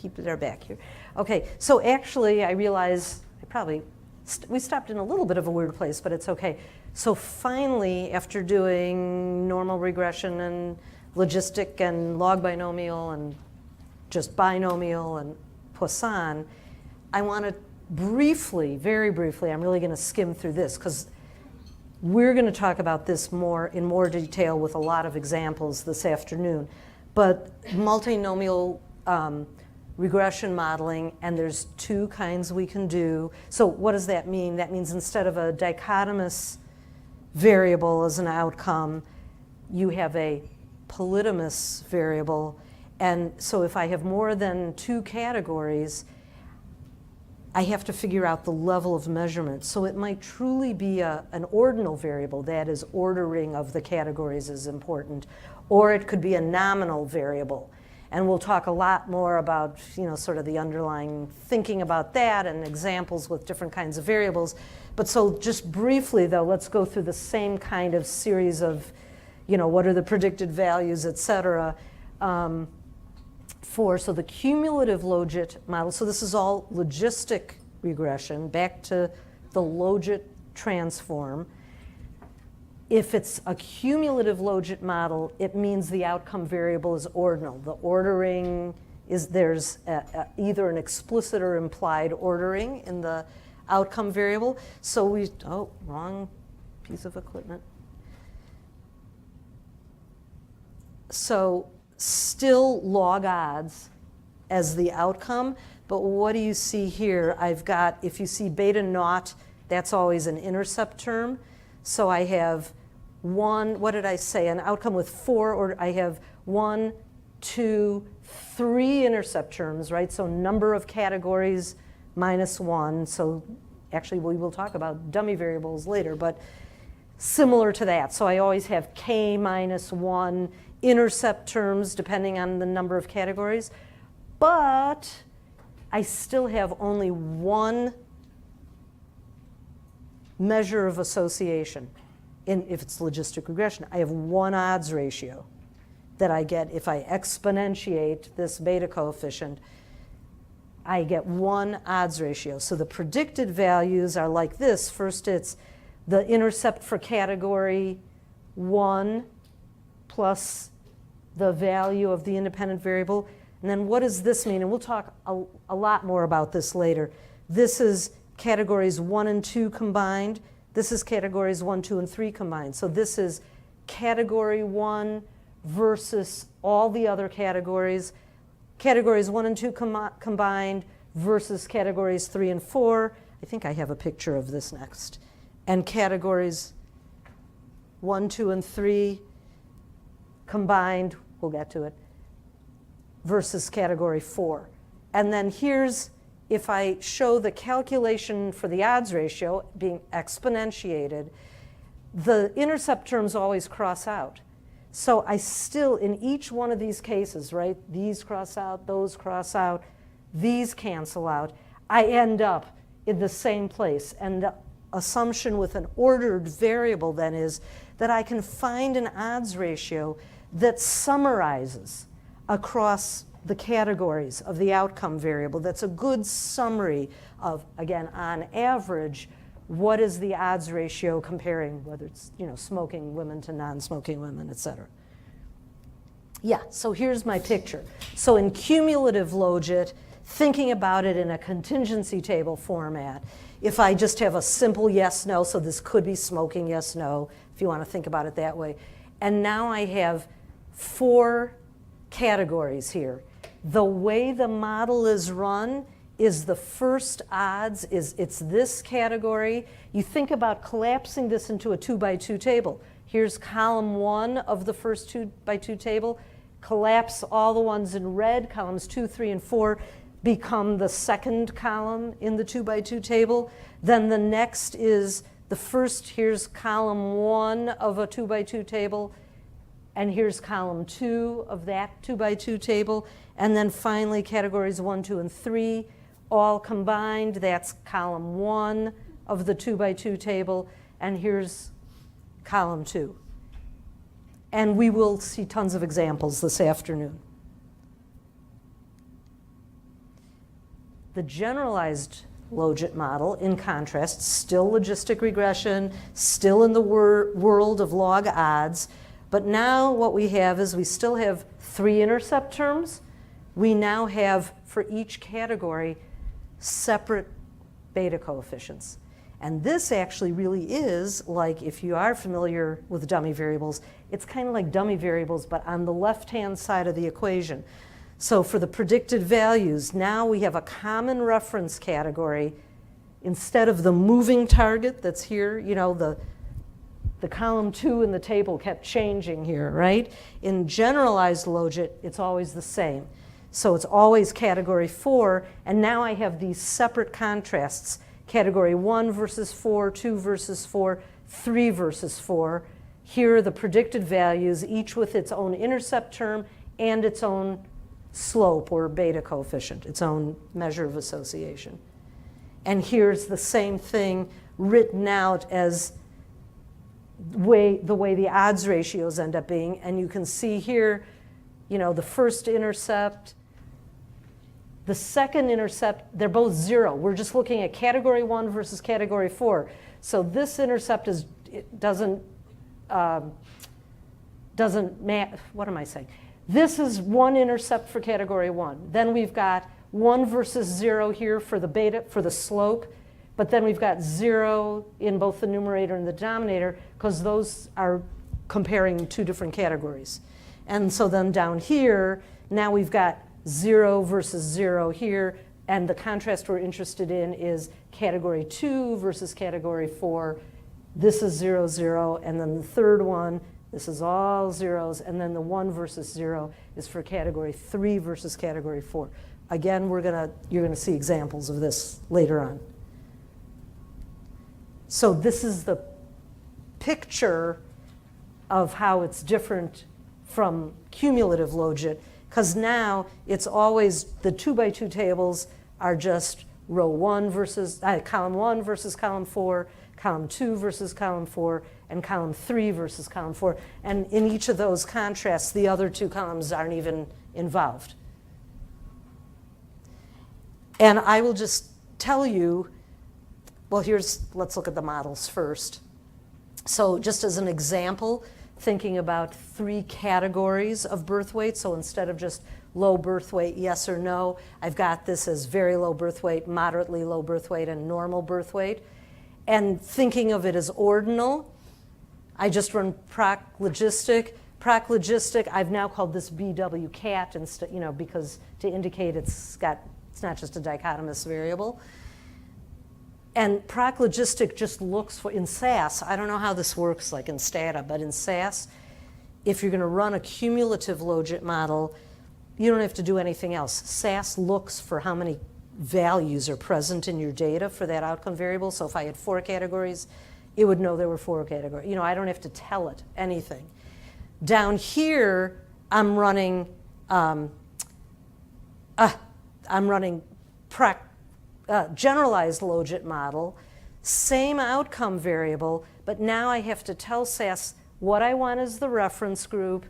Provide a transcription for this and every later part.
people that are back here. Okay, so actually I realize we stopped in a little bit of a weird place, but it's okay. So finally, after doing normal regression and logistic and log binomial and just binomial and Poisson, I want to briefly, very briefly, I'm really going to skim through this because we're going to talk about this in more detail with a lot of examples this afternoon. But multinomial regression modeling, and there's two kinds we can do. So what does that mean? That means instead of a dichotomous variable as an outcome, you have a polytomous variable. And so if I have more than two categories, I have to figure out the level of measurement. So it might truly be an ordinal variable, that is, ordering of the categories is important, or it could be a nominal variable. And we'll talk a lot more about, sort of the underlying thinking about that and examples with different kinds of variables. But so just briefly, though, let's go through the same kind of series of, what are the predicted values, et cetera, so the cumulative Logit model. So this is all logistic regression, back to the Logit transform. If it's a cumulative Logit model, it means the outcome variable is ordinal. The ordering there's either an explicit or implied ordering in the outcome variable. So wrong piece of equipment. So still log odds as the outcome, but what do you see here? I've got, if you see beta naught, that's always an intercept term. So I have what did I say? An outcome with four, or I have 1, 2, 3 intercept terms, right? So number of categories minus 1. So actually we will talk about dummy variables later, but similar to that. So I always have k minus 1 intercept terms depending on the number of categories, but I still have only one measure of association. If it's logistic regression, I have one odds ratio that I get if I exponentiate this beta coefficient. I get one odds ratio. So the predicted values are like this. First, it's the intercept for category 1 plus the value of the independent variable. And then what does this mean? And we'll talk a lot more about this later. This is categories 1 and 2 combined. This is categories 1, 2, and 3 combined. So this is category 1 versus all the other categories. Categories 1 and 2 combined versus categories 3 and 4. I think I have a picture of this next. And categories 1, 2, and 3 combined, we'll get to it, versus category 4. And then here's, if I show the calculation for the odds ratio being exponentiated, the intercept terms always cross out. So I still, in each one of these cases, right, these cross out, those cross out, these cancel out, I end up in the same place. And the assumption with an ordered variable then is that I can find an odds ratio that summarizes across the categories of the outcome variable. That's a good summary of, again, on average, what is the odds ratio comparing whether it's smoking women to non-smoking women, et cetera. Yeah, so here's my picture. So in cumulative Logit, thinking about it in a contingency table format, if I just have a simple yes, no, so this could be smoking, yes, no, if you want to think about it that way. And now I have 4 categories here. The way the model is run is the first odds it's this category. You think about collapsing this into a 2x2 table. Here's column 1 of the first 2x2 table. Collapse all the ones in red, columns 2, 3, and 4 become the second column in the 2x2 table. Then the next is the first, here's column 1 of a 2x2 table, and here's column 2 of that 2x2 table. And then finally, categories 1, 2, and 3, all combined. That's column 1 of the 2x2 table. And here's column 2. And we will see tons of examples this afternoon. The generalized Logit model, in contrast, still logistic regression, still in the world of log odds, but now what we have is we still have 3 intercept terms. We now have, for each category, separate beta coefficients. And this actually really is like, if you are familiar with dummy variables, it's kind of like dummy variables, but on the left-hand side of the equation. So for the predicted values, now we have a common reference category. Instead of the moving target that's here, you know, the column 2 in the table kept changing here, right? In generalized Logit, it's always the same. So it's always category 4, and now I have these separate contrasts. Category 1 versus 4, 2 versus 4, 3 versus 4. Here are the predicted values, each with its own intercept term and its own slope or beta coefficient, its own measure of association. And here's the same thing written out as the way the odds ratios end up being. And you can see here, you know, the first intercept, the second intercept, they're both 0. We're just looking at category 1 versus category 4. So this intercept doesn't match. What am I saying? This is 1 intercept for category 1. Then we've got 1 versus 0 here for the beta, for the slope. But then we've got 0 in both the numerator and the denominator, because those are comparing 2 different categories. And so then down here, now we've got 0 versus 0 here, and the contrast we're interested in is category 2 versus category 4. This is 0, 0, and then the third one, this is all zeros, and then the 1 versus 0 is for category 3 versus category 4. Again, you're gonna see examples of this later on. So this is the picture of how it's different from cumulative Logit, because now it's always, the 2x2 tables are just row 1 versus, column 1 versus column 4, column 2 versus column 4, and column 3 versus column 4. And in each of those contrasts, the other 2 columns aren't even involved. And I will just tell you, well, let's look at the models first. So just as an example, thinking about 3 categories of birth weight. So instead of just low birth weight, yes or no, I've got this as very low birth weight, moderately low birth weight, and normal birth weight. And thinking of it as ordinal, I just run proc logistic. Proc logistic, I've now called this BW cat instead, you know, because to indicate it's not just a dichotomous variable. And proc logistic just looks for, in SAS, I don't know how this works like in Stata, but in SAS, if you're going to run a cumulative Logit model, you don't have to do anything else. SAS looks for how many values are present in your data for that outcome variable. So if I had 4 categories, it would know there were 4 categories. You know, I don't have to tell it anything. Down here, I'm running generalized Logit model, same outcome variable, but now I have to tell SAS what I want as the reference group,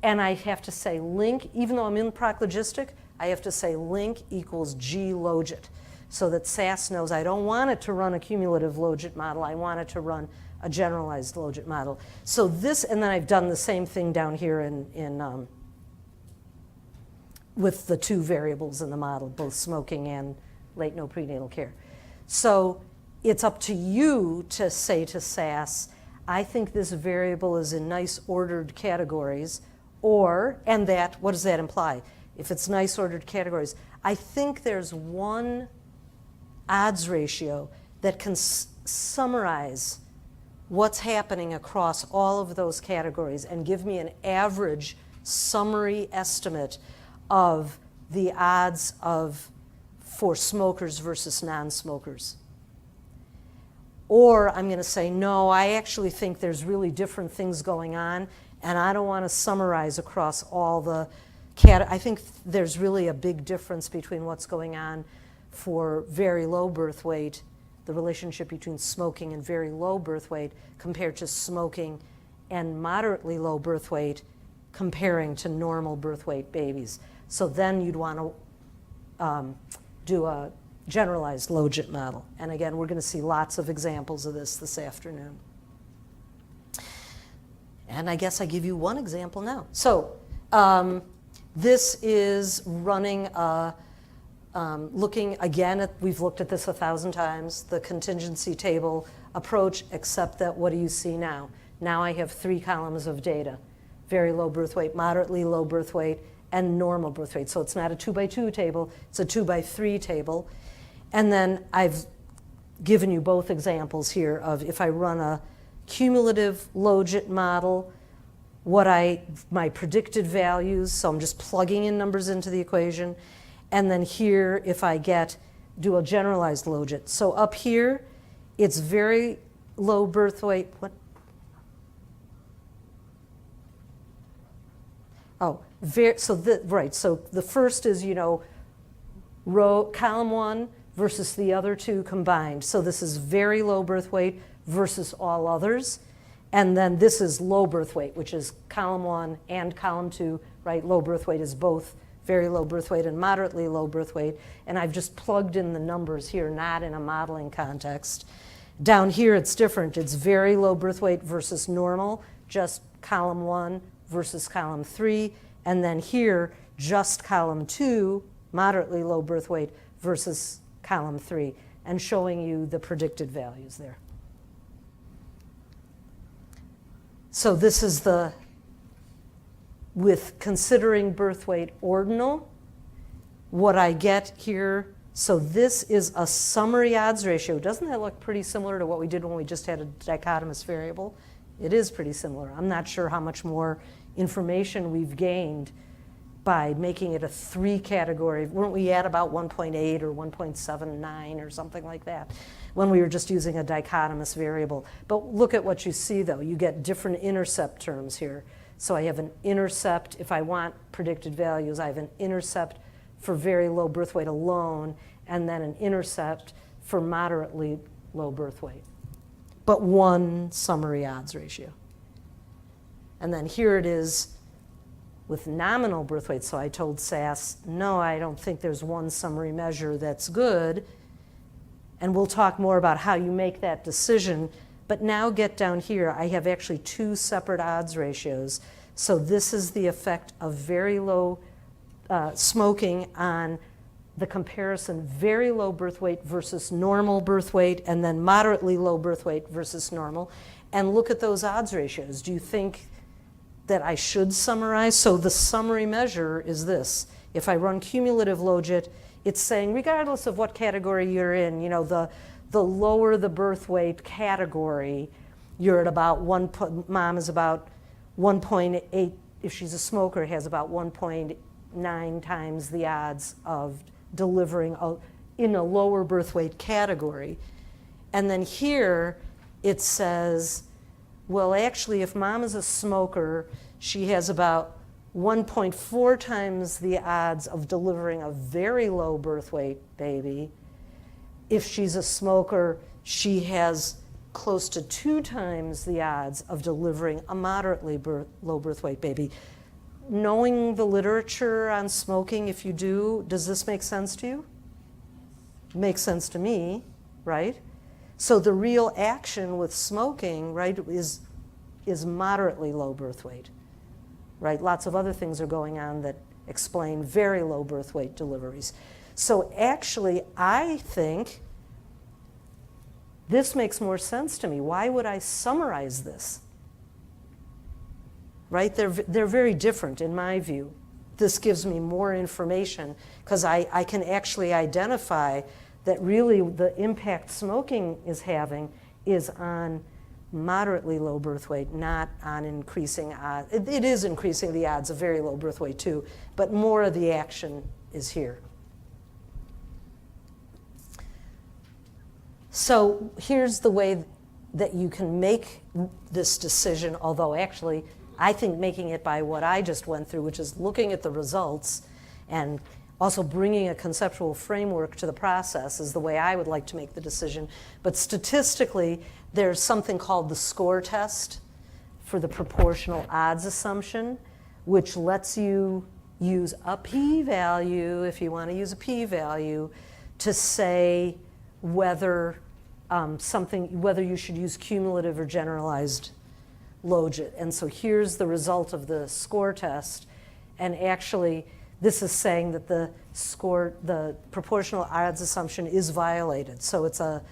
and I have to say link, even though I'm in proc logistic, I have to say link equals G Logit, so that SAS knows I don't want it to run a cumulative Logit model, I want it to run a generalized Logit model. So this, and then I've done the same thing down here with the 2 variables in the model, both smoking and late no prenatal care. So it's up to you to say to SAS, I think this variable is in nice ordered categories, and that, what does that imply? If it's nice ordered categories, I think there's one odds ratio that can summarize what's happening across all of those categories and give me an average summary estimate of the odds for smokers versus non-smokers. Or I'm going to say, no, I actually think there's really different things going on, and I don't want to summarize across all the I think there's really a big difference between what's going on for very low birth weight, the relationship between smoking and very low birth weight, compared to smoking and moderately low birth weight comparing to normal birth weight babies. So then you'd want to do a generalized Logit model. And again, we're going to see lots of examples of this afternoon. And I guess I give you one example now. So this is running, looking again at, we've looked at this 1,000 times, the contingency table approach, except that what do you see now? Now I have 3 columns of data: very low birth weight, moderately low birth weight, and normal birth weight. So it's not a 2x2 table, it's a 2x3 table. And then I've given you both examples here of if I run a cumulative Logit model, my predicted values, so I'm just plugging in numbers into the equation. And then here, if I do a generalized Logit. So up here, it's very low birth weight. What? Oh, so the first is, column 1 versus the other 2 combined. So this is very low birth weight versus all others. And then this is low birth weight, which is column 1 and column 2, right? Low birth weight is both very low birth weight and moderately low birth weight. And I've just plugged in the numbers here, not in a modeling context. Down here, it's different. It's very low birth weight versus normal, just column 1 versus column 3. And then here, just column 2, moderately low birth weight versus column 3, and showing you the predicted values there. So this is with considering birth weight ordinal, what I get here. So this is a summary odds ratio. Doesn't that look pretty similar to what we did when we just had a dichotomous variable? It is pretty similar. I'm not sure how much more information we've gained by making it a 3-category. Weren't we at about 1.8 or 1.79 or something like that when we were just using a dichotomous variable? But look at what you see, though. You get different intercept terms here. So I have an intercept. If I want predicted values, I have an intercept for very low birth weight alone, and then an intercept for moderately low birth weight. But one summary odds ratio. And then here it is with nominal birth weight. So I told SAS, no, I don't think there's one summary measure that's good. And we'll talk more about how you make that decision. But now get down here, I have actually 2 separate odds ratios. So this is the effect of very low smoking on the comparison very low birth weight versus normal birth weight, and then moderately low birth weight versus normal. And look at those odds ratios. Do you think that I should summarize? So the summary measure is this. If I run cumulative Logit, it's saying regardless of what category you're in, the lower the birth weight category, you're at about mom is about 1.8, if she's a smoker, has about 1.9 times the odds of delivering in a lower birth weight category. And then here it says, well, actually, if mom is a smoker, she has about 1.4 times the odds of delivering a very low birth weight baby. If she's a smoker, she has close to 2 times the odds of delivering a moderately low birth weight baby. Knowing the literature on smoking, if you do, does this make sense to you? Makes sense to me, right? So the real action with smoking, right, is moderately low birth weight, right? Lots of other things are going on that explain very low birth weight deliveries. So actually, I think this makes more sense to me. Why would I summarize this? Right? They're very different in my view. This gives me more information because I can actually identify that really the impact smoking is having is on moderately low birth weight, not on increasing odds. It is increasing the odds of very low birth weight too, but more of the action is here. So here's the way that you can make this decision, although actually I think making it by what I just went through, which is looking at the results and also bringing a conceptual framework to the process, is the way I would like to make the decision. But statistically, there's something called the score test for the proportional odds assumption, which lets you use a p-value, if you want to use a p-value, to say whether whether you should use cumulative or generalized logit. And so here's the result of the score test. And actually, this is saying that the proportional odds assumption is violated. So it's a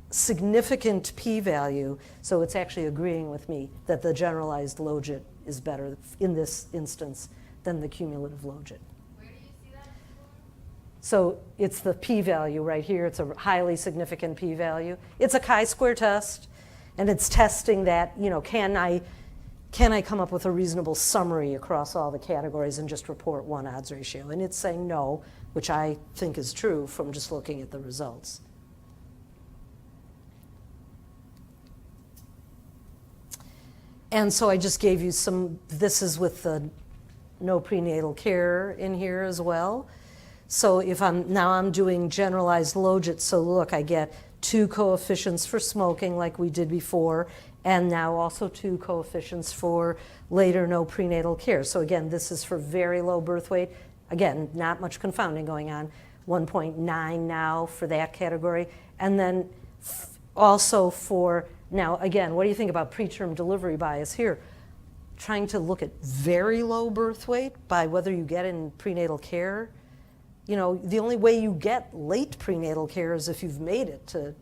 significant p-value. So it's actually agreeing with me that the generalized logit is better in this instance than the cumulative logit. Where do you see that score? So it's the p-value right here. It's a highly significant p-value. It's a chi-square test, and it's testing that, can I come up with a reasonable summary across all the categories and just report one odds ratio? And it's saying no, which I think is true from just looking at the results. And so I just gave you this is with the no prenatal care in here as well. So if I'm doing generalized logit, so look, I get 2 coefficients for smoking like we did before, and now also 2 coefficients for later no prenatal care. So again, this is for very low birth weight. Again, not much confounding going on. 1.9 now for that category. And then also for, now again, what do you think about preterm delivery bias here? Trying to look at very low birth weight by whether you get in prenatal care. The only way you get late prenatal care is if you've made it to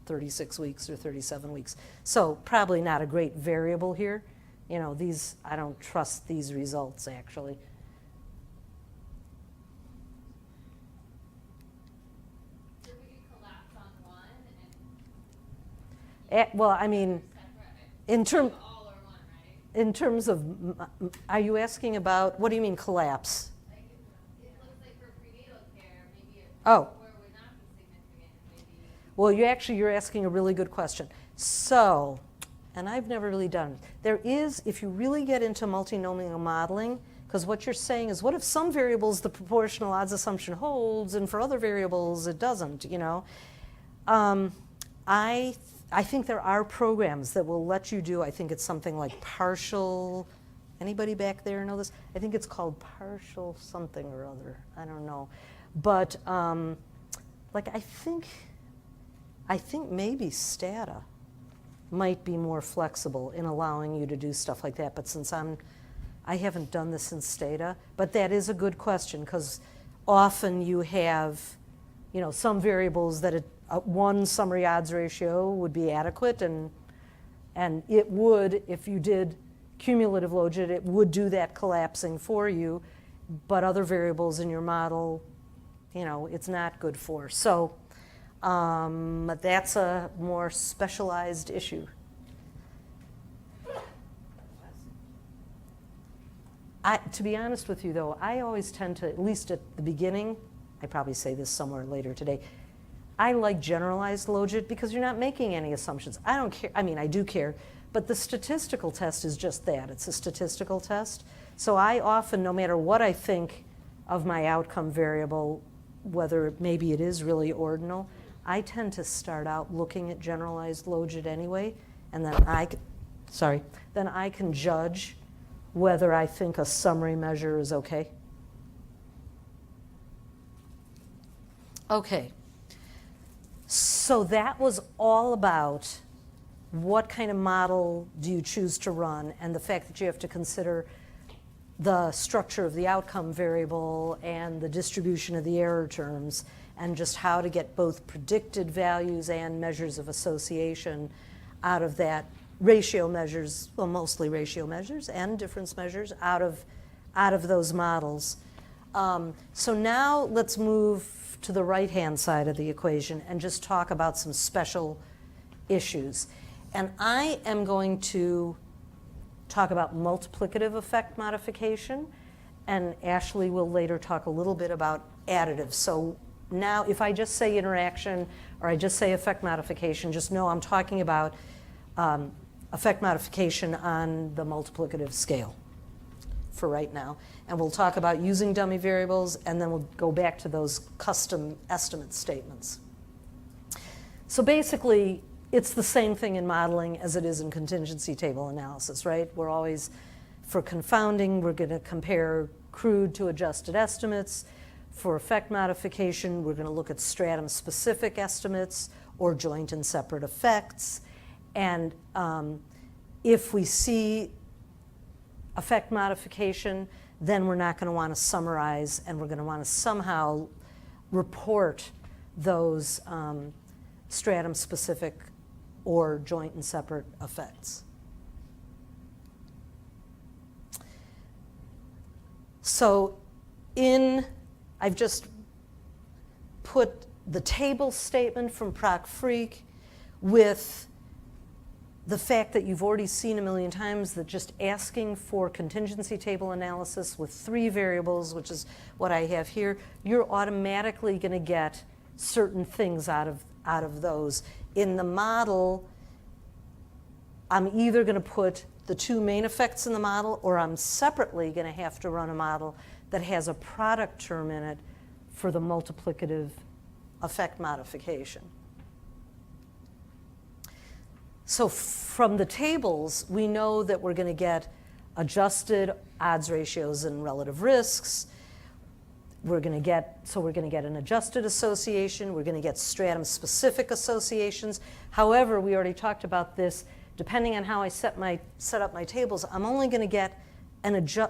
36 weeks or 37 weeks. So probably not a great variable here. I don't trust these results actually. So we could collapse on one Well, I mean, separate. All or one, right? in terms of, are you asking about, what do you mean collapse? Like it looks like for prenatal care, maybe a Oh. score would not be significant. Maybe. Well, you're asking a really good question. So, and I've never really done it. There is, if you really get into multinomial modeling, because what you're saying is, what if some variables the proportional odds assumption holds, and for other variables it doesn't? I think there are programs that will let you do, I think it's something like partial, anybody back there know this? I think it's called partial something or other, I don't know. But I think maybe Stata might be more flexible in allowing you to do stuff like that. But since I haven't done this in Stata, but that is a good question, because often you have, some variables that one summary odds ratio would be adequate, and it would, if you did cumulative logit, it would do that collapsing for you, but other variables in your model, it's not good for. So that's a more specialized issue. To be honest with you, though, I always tend to, at least at the beginning, I probably say this somewhere later today, I like generalized logit because you're not making any assumptions. I don't care. I mean, I do care, but the statistical test is just that. It's a statistical test. So I often, no matter what I think of my outcome variable, whether maybe it is really ordinal, I tend to start out looking at generalized logit anyway, and then I can judge whether I think a summary measure is okay. Okay. So that was all about what kind of model do you choose to run, and the fact that you have to consider the structure of the outcome variable and the distribution of the error terms, and just how to get both predicted values and measures of association out of that, ratio measures, well, mostly ratio measures and difference measures out of those models. So now let's move to the right-hand side of the equation and just talk about some special issues. And I am going to talk about multiplicative effect modification, and Ashley will later talk a little bit about additive. So now if I just say interaction or I just say effect modification, just know I'm talking about effect modification on the multiplicative scale for right now. And we'll talk about using dummy variables, and then we'll go back to those custom estimate statements. So basically, it's the same thing in modeling as it is in contingency table analysis, right? We're always For confounding, we're going to compare crude to adjusted estimates. For effect modification, we're going to look at stratum-specific estimates or joint and separate effects. And if we see effect modification, then we're not going to want to summarize, and we're going to want to somehow report those stratum-specific or joint and separate effects. So I've just put the table statement from Proc-Freak with the fact that you've already seen a million times that just asking for contingency table analysis with 3 variables, which is what I have here, you're automatically going to get certain things out of those. In the model, I'm either going to put the 2 main effects in the model, or I'm separately going to have to run a model that has a product term in it for the multiplicative effect modification. So from the tables, we know that we're going to get adjusted odds ratios and relative risks. We're going to get an adjusted association. We're going to get stratum-specific associations. However, we already talked about this. Depending on how I set up my tables, I'm only going to get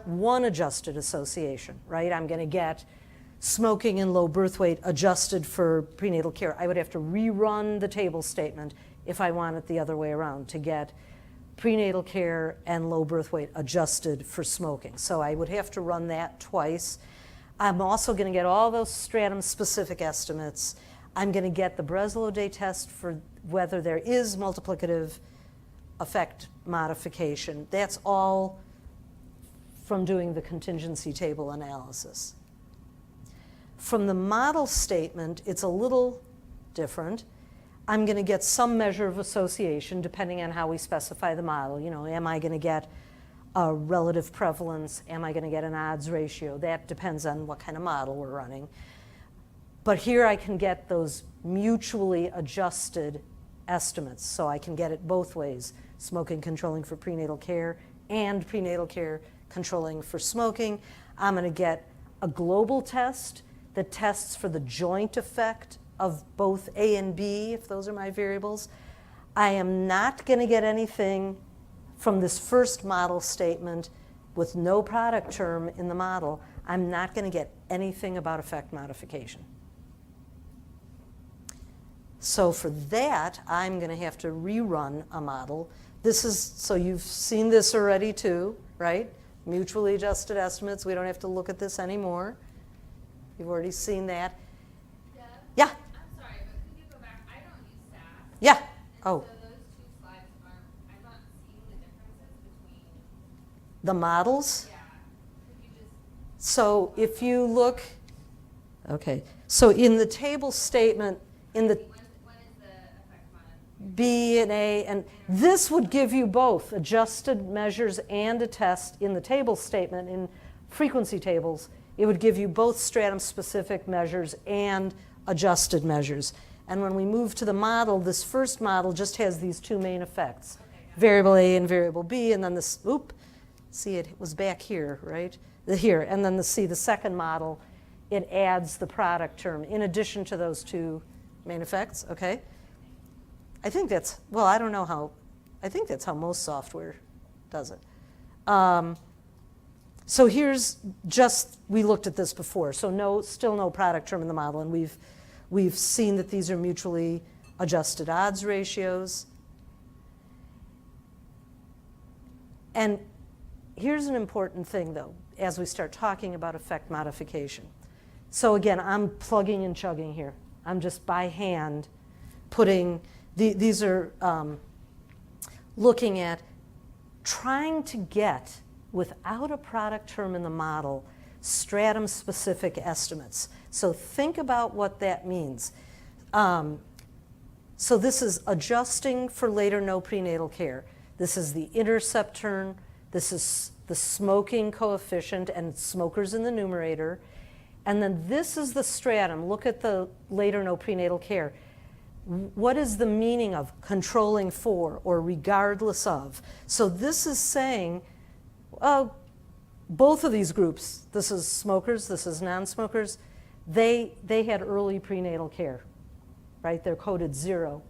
one adjusted association, right? I'm going to get smoking and low birth weight adjusted for prenatal care. I would have to rerun the table statement if I want it the other way around, to get prenatal care and low birth weight adjusted for smoking. So I would have to run that twice. I'm also going to get all those stratum-specific estimates. I'm going to get the Breslow-Day test for whether there is multiplicative effect modification. That's all from doing the contingency table analysis. From the model statement, it's a little different. I'm going to get some measure of association depending on how we specify the model. You know, am I going to get a relative prevalence? Am I going to get an odds ratio? That depends on what kind of model we're running. But here I can get those mutually adjusted estimates. So I can get it both ways, smoking controlling for prenatal care and prenatal care controlling for smoking. I'm going to get a global test that tests for the joint effect of both A and B, if those are my variables. I am not going to get anything from this first model statement with no product term in the model. I'm not going to get anything about effect modification. So for that, I'm going to have to rerun a model. So you've seen this already too, right? Mutually adjusted estimates. We don't have to look at this anymore. You've already seen that. Deb? Yeah. I'm sorry, but could you go back? I don't use SAS. Yeah. And Oh. so those 2 slides I'm not seeing the differences between. The models? Yeah. Could you just. So if you look, okay. So in the table statement, in the When is the effect modification? B and A, and this would give you both adjusted measures and a test in the table statement. In frequency tables, it would give you both stratum-specific measures and adjusted measures. And when we move to the model, this first model just has these 2 main effects, variable A and variable B, and then this, see, it was back here, right? Here, and then the second model, it adds the product term in addition to those 2 main effects, okay? I think that's, well, I don't know how, I think that's how most software does it. So here's just, we looked at this before, so still no product term in the model, and we've seen that these are mutually adjusted odds ratios. And here's an important thing, though, as we start talking about effect modification. So again, I'm plugging and chugging here. I'm just by hand putting, these are looking at trying to get, without a product term in the model, stratum-specific estimates. So think about what that means. So this is adjusting for later no prenatal care. This is the intercept term. This is the smoking coefficient and smokers in the numerator. And then this is the stratum. Look at the later no prenatal care. What is the meaning of controlling for or regardless of? So this is saying, both of these groups, this is smokers, this is non-smokers, they had early prenatal care, right? They're coded 0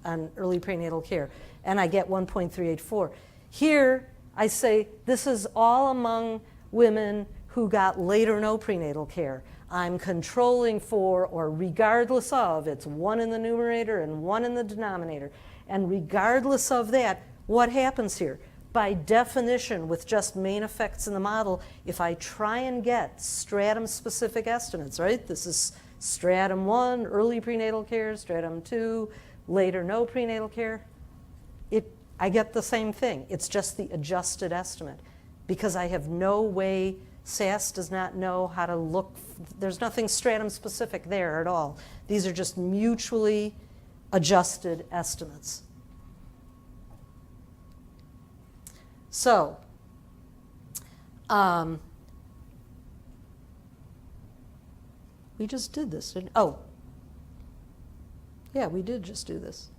on early prenatal care, and I get 1.384. Here, I say this is all among women who got late or no prenatal care. I'm controlling for, or regardless of, it's 1 in the numerator and 1 in the denominator. And regardless of that, what happens here? By definition, with just main effects in the model, if I try and get stratum-specific estimates, right? This is stratum 1, early prenatal care, stratum 2, late or no prenatal care. I get the same thing. It's just the adjusted estimate because I have no way, SAS does not know how to look. There's nothing stratum-specific there at all. These are just mutually adjusted estimates. So, we just did this, didn't, oh, yeah, we did just do this.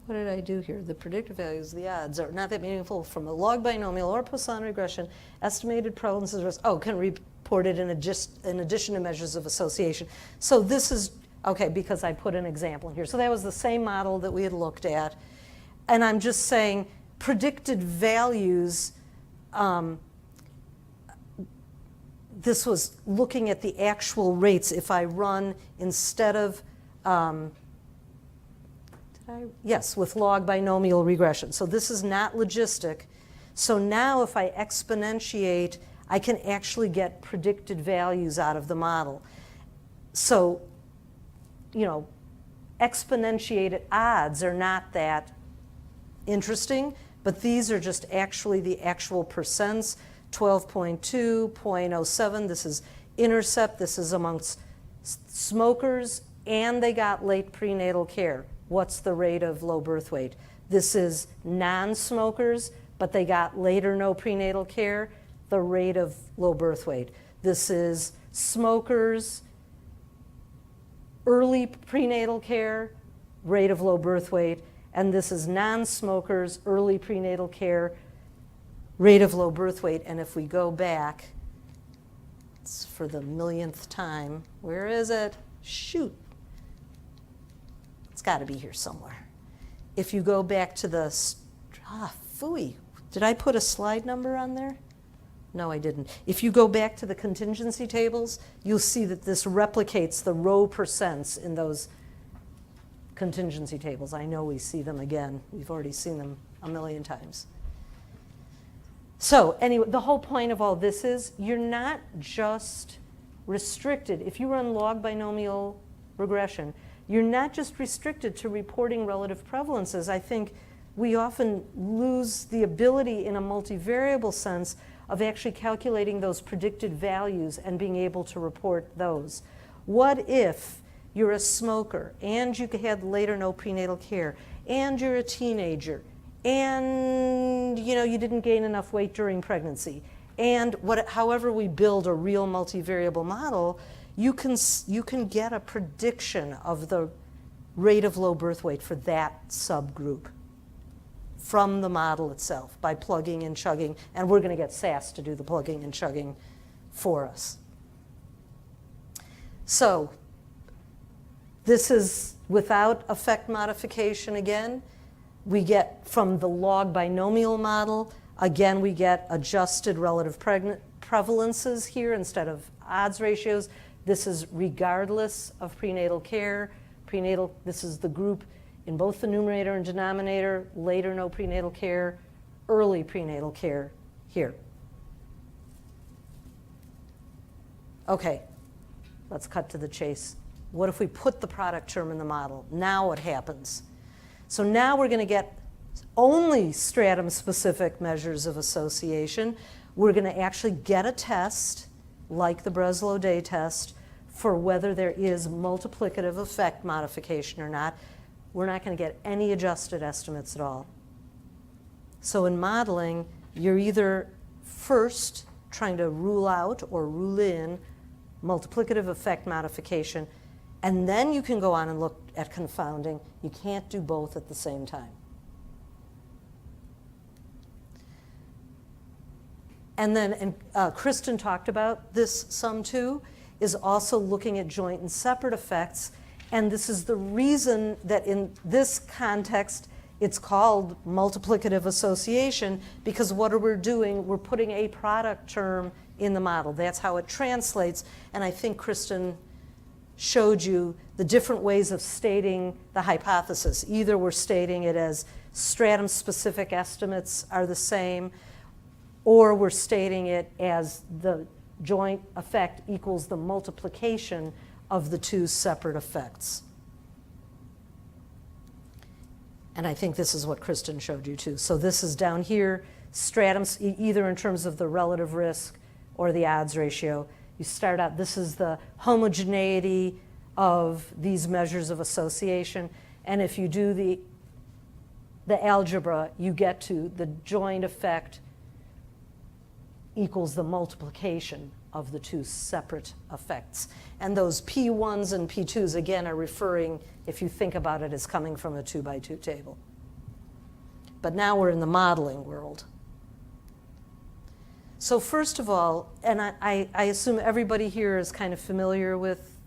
What did I do here? The predicted values, the odds are not that meaningful from a log binomial or Poisson regression. Estimated prevalences risk, can report it in addition to measures of association. So this is, okay, because I put an example here. So that was the same model that we had looked at. And I'm just saying predicted values, this was looking at the actual rates. If I run instead of, yes, with log binomial regression. So this is not logistic. So now if I exponentiate, I can actually get predicted values out of the model. So, exponentiated odds are not that interesting, but these are just actually the actual percents, 12.2, 0.07. This is intercept. This is amongst smokers, and they got late prenatal care. What's the rate of low birth weight? This is non-smokers, but they got late or no prenatal care, the rate of low birth weight. This is smokers, early prenatal care, rate of low birth weight, and this is non-smokers, early prenatal care, rate of low birth weight. And if we go back, it's for the millionth time, where is it? Shoot. It's got to be here somewhere. If you go back to the, phooey, did I put a slide number on there? No, I didn't. If you go back to the contingency tables, you'll see that this replicates the row percents in those contingency tables. I know we see them again. We've already seen them a million times. So anyway, the whole point of all this is you're not just restricted. If you run log binomial regression, you're not just restricted to reporting relative prevalences. I think we often lose the ability in a multivariable sense of actually calculating those predicted values and being able to report those. What if you're a smoker and you had late or no prenatal care and you're a teenager and you didn't gain enough weight during pregnancy, and however we build a real multivariable model, you can get a prediction of the rate of low birth weight for that subgroup from the model itself by plugging and chugging, and we're going to get SAS to do the plugging and chugging for us. So this is without effect modification again. We get from the log binomial model, again, we get adjusted relative prevalences here instead of odds ratios. This is regardless of prenatal care. This is the group in both the numerator and denominator, late or no prenatal care, early prenatal care here. Okay, let's cut to the chase. What if we put the product term in the model? Now what happens? So now we're going to get only stratum-specific measures of association. We're going to actually get a test, like the Breslow-Day test, for whether there is multiplicative effect modification or not. We're not going to get any adjusted estimates at all. So in modeling, you're either first trying to rule out or rule in multiplicative effect modification, and then you can go on and look at confounding. You can't do both at the same time. And then, Kristen talked about this some too, is also looking at joint and separate effects. And this is the reason that in this context, it's called multiplicative association, because what we're doing, we're putting a product term in the model. That's how it translates. And I think Kristen showed you the different ways of stating the hypothesis. Either we're stating it as stratum-specific estimates are the same, or we're stating it as the joint effect equals the multiplication of the two separate effects. And I think this is what Kristen showed you too. So this is down here, stratum, either in terms of the relative risk or the odds ratio. You start out, this is the homogeneity of these measures of association. And if you do the algebra, you get to the joint effect equals the multiplication of the two separate effects. And those P1s and P2s, again, are referring, if you think about it, as coming from a 2x2 table. But now we're in the modeling world. So first of all, and I assume everybody here is kind of familiar with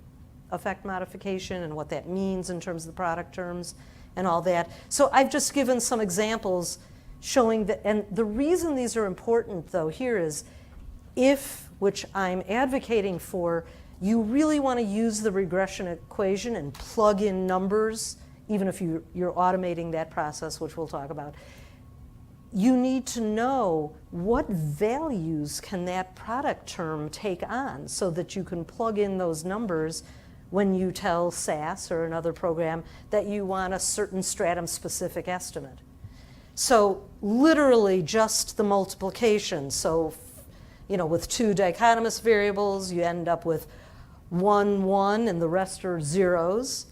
effect modification and what that means in terms of the product terms and all that. So I've just given some examples showing that, and the reason these are important though here is if, which I'm advocating for, you really want to use the regression equation and plug in numbers, even if you're automating that process, which we'll talk about, you need to know what values can that product term take on so that you can plug in those numbers when you tell SAS or another program that you want a certain stratum-specific estimate. So literally just the multiplication. So, with two dichotomous variables, you end up with 1, 1, and the rest are zeros.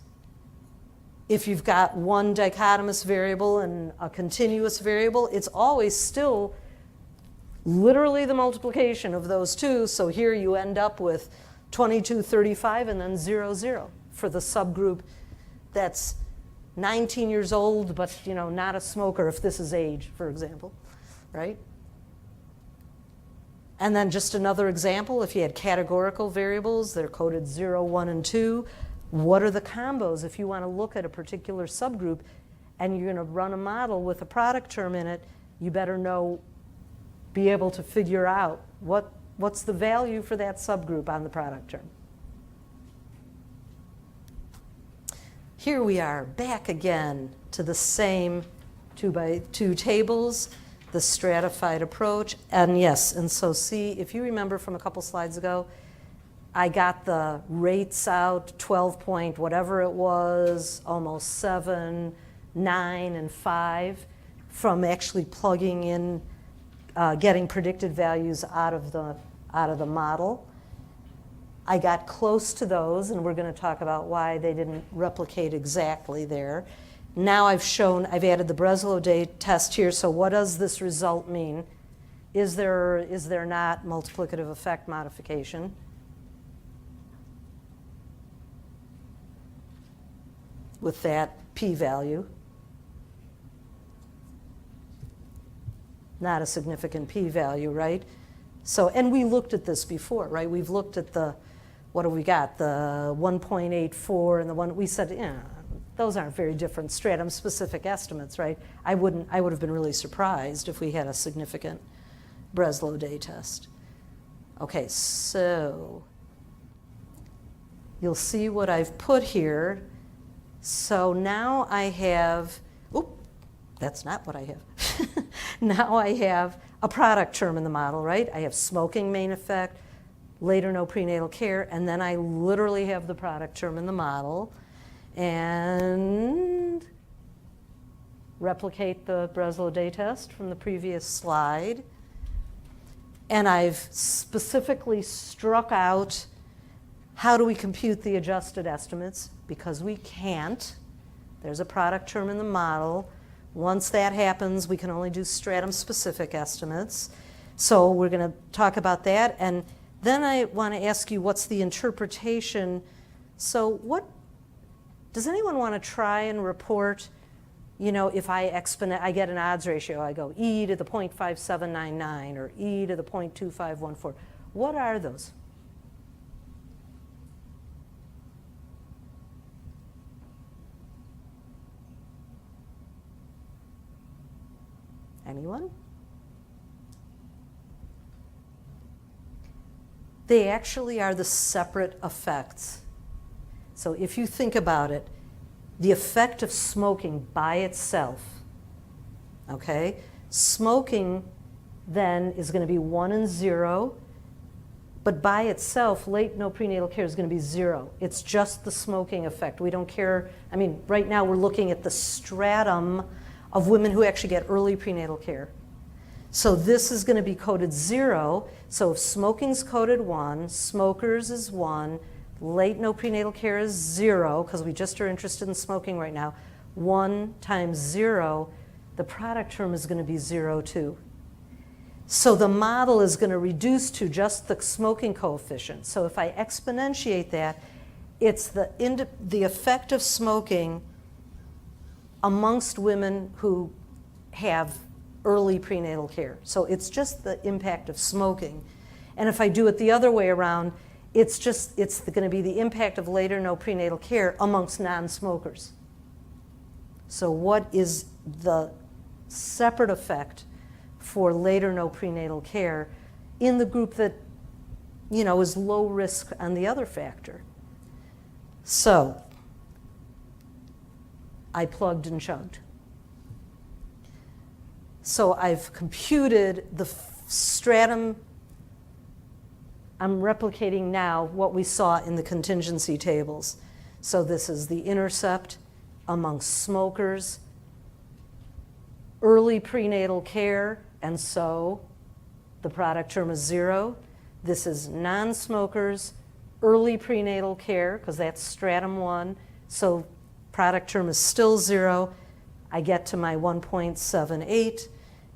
If you've got one dichotomous variable and a continuous variable, it's always still literally the multiplication of those two. So here you end up with 22, 35, and then 0, 0 for the subgroup that's 19 years old, but not a smoker, if this is age, for example, right? And then just another example, if you had categorical variables, they're coded 0, 1, and 2. What are the combos if you want to look at a particular subgroup and you're going to run a model with a product term in it? You better be able to figure out what's the value for that subgroup on the product term. Here we are back again to the same 2x2 tables, the stratified approach. And yes, and so see, if you remember from a couple slides ago, I got the rates out, 12 point whatever it was, almost 7, 9, and 5, from actually plugging in, getting predicted values out of the model. I got close to those, and we're going to talk about why they didn't replicate exactly there. Now I've added the Breslow test here, so what does this result mean? Is there not multiplicative effect modification? With that p-value. Not a significant p-value, right? So, and we looked at this before, right? We've looked at what do we got? The 1.84 and the one, we said, those aren't very different stratum-specific estimates, right? I would have been really surprised if we had a significant Breslow test. Okay, so you'll see what I've put here. So now I have, that's not what I have. Now I have a product term in the model, right? I have smoking main effect, later no prenatal care, and then I literally have the product term in the model. And replicate the Breslow test from the previous slide. And I've specifically struck out how do we compute the adjusted estimates, because we can't. There's a product term in the model. Once that happens, we can only do stratum-specific estimates. So we're going to talk about that. And then I want to ask you, what's the interpretation? So does anyone want to try and report you know, if I get an odds ratio, I go e to the 0.5799 or e to the 0.2514. What are those? Anyone? They actually are the separate effects. So if you think about it, the effect of smoking by itself, okay? Smoking then is going to be 1 and 0, but by itself, late no prenatal care is going to be 0. It's just the smoking effect. We don't care. I mean, right now we're looking at the stratum of women who actually get early prenatal care. So this is going to be coded 0. So if smoking's coded 1, smokers is 1, late no prenatal care is 0, because we just are interested in smoking right now. 1 times 0, the product term is going to be 0 too. So the model is going to reduce to just the smoking coefficient. So if I exponentiate that, it's the effect of smoking amongst women who have early prenatal care. So it's just the impact of smoking. And if I do it the other way around, it's going to be the impact of later no prenatal care amongst non-smokers. So what is the separate effect for later no prenatal care in the group that, you know, is low risk on the other factor? So I plugged and chugged. So I've computed the stratum. I'm replicating now what we saw in the contingency tables. So this is the intercept among smokers, early prenatal care, and so the product term is 0. This is non-smokers, early prenatal care, because that's stratum 1, so product term is still 0. I get to my 1.78,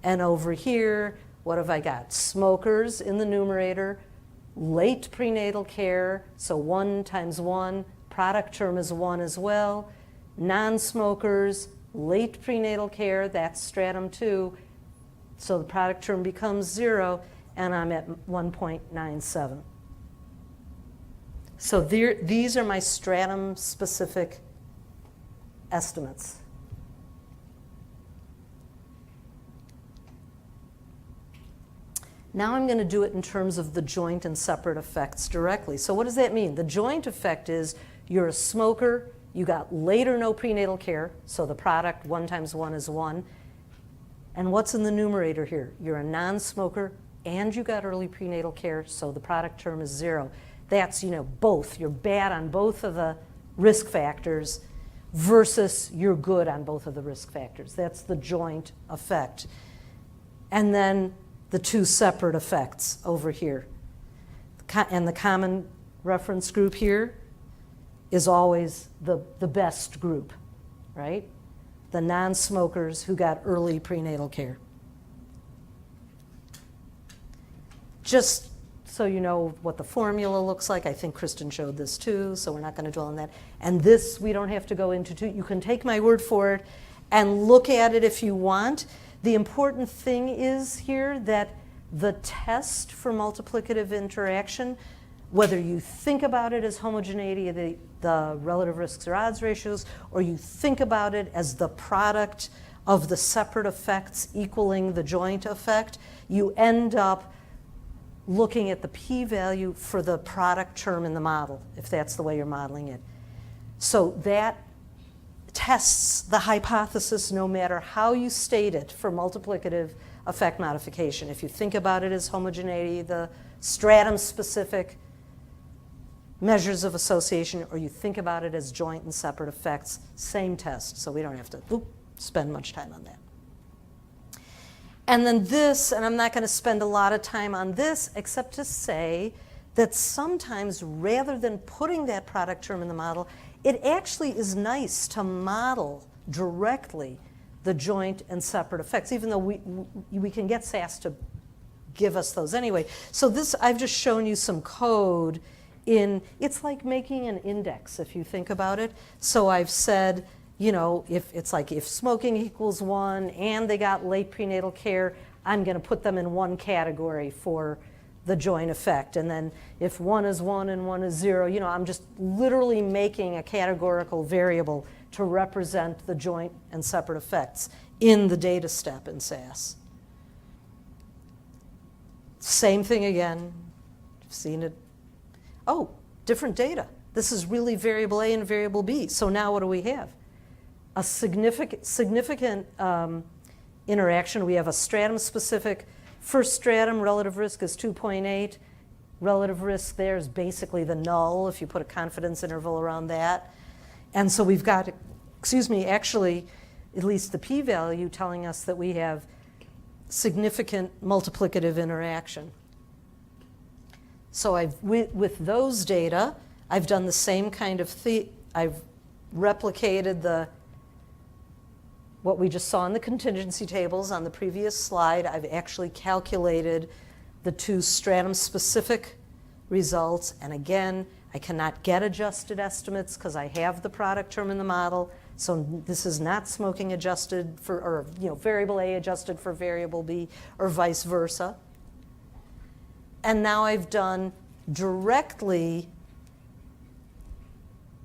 and over here, what have I got? Smokers in the numerator, late prenatal care, so 1 times 1, product term is 1 as well. Non-smokers, late prenatal care, that's stratum 2, so the product term becomes 0, and I'm at 1.97. So these are my stratum-specific estimates. Now I'm going to do it in terms of the joint and separate effects directly. So what does that mean? The joint effect is you're a smoker, you got later no prenatal care, so the product 1 times 1 is 1. And what's in the numerator here? You're a non-smoker and you got early prenatal care, so the product term is 0. That's, you know, both. You're bad on both of the risk factors versus you're good on both of the risk factors. That's the joint effect. And then the two separate effects over here. And the common reference group here is always the best group, right? The non-smokers who got early prenatal care. Just so you know what the formula looks like, I think Kristen showed this too, so we're not going to dwell on that. And this we don't have to go into too. You can take my word for it and look at it if you want. The important thing is here that the test for multiplicative interaction, whether you think about it as homogeneity of the relative risks or odds ratios, or you think about it as the product of the separate effects equaling the joint effect, you end up looking at the p-value for the product term in the model, if that's the way you're modeling it. So that tests the hypothesis no matter how you state it for multiplicative effect modification. If you think about it as homogeneity, the stratum-specific measures of association, or you think about it as joint and separate effects, same test. So we don't have to spend much time on that. And then this, and I'm not going to spend a lot of time on this, except to say that sometimes rather than putting that product term in the model, it actually is nice to model directly the joint and separate effects, even though we can get SAS to give us those anyway. So this, I've just shown you some code in, it's like making an index if you think about it. So I've said you know, if it's like if smoking equals 1 and they got late prenatal care, I'm going to put them in one category for the joint effect. And then if 1 is 1 and 1 is 0, you know, I'm just literally making a categorical variable to represent the joint and separate effects in the data step in SAS. Same thing again. You've seen it. Oh, different data. This is really variable A and variable B. So now what do we have? A significant interaction. We have a stratum-specific. First stratum relative risk is 2.8. Relative risk there is basically the null if you put a confidence interval around that. And so we've got, actually, at least the p-value telling us that we have significant multiplicative interaction. So with those data, I've done the same kind of I've replicated what we just saw in the contingency tables on the previous slide. I've actually calculated the two stratum-specific results. And again, I cannot get adjusted estimates because I have the product term in the model. So this is not smoking adjusted for, or variable A adjusted for variable B, or vice versa. And now I've done directly,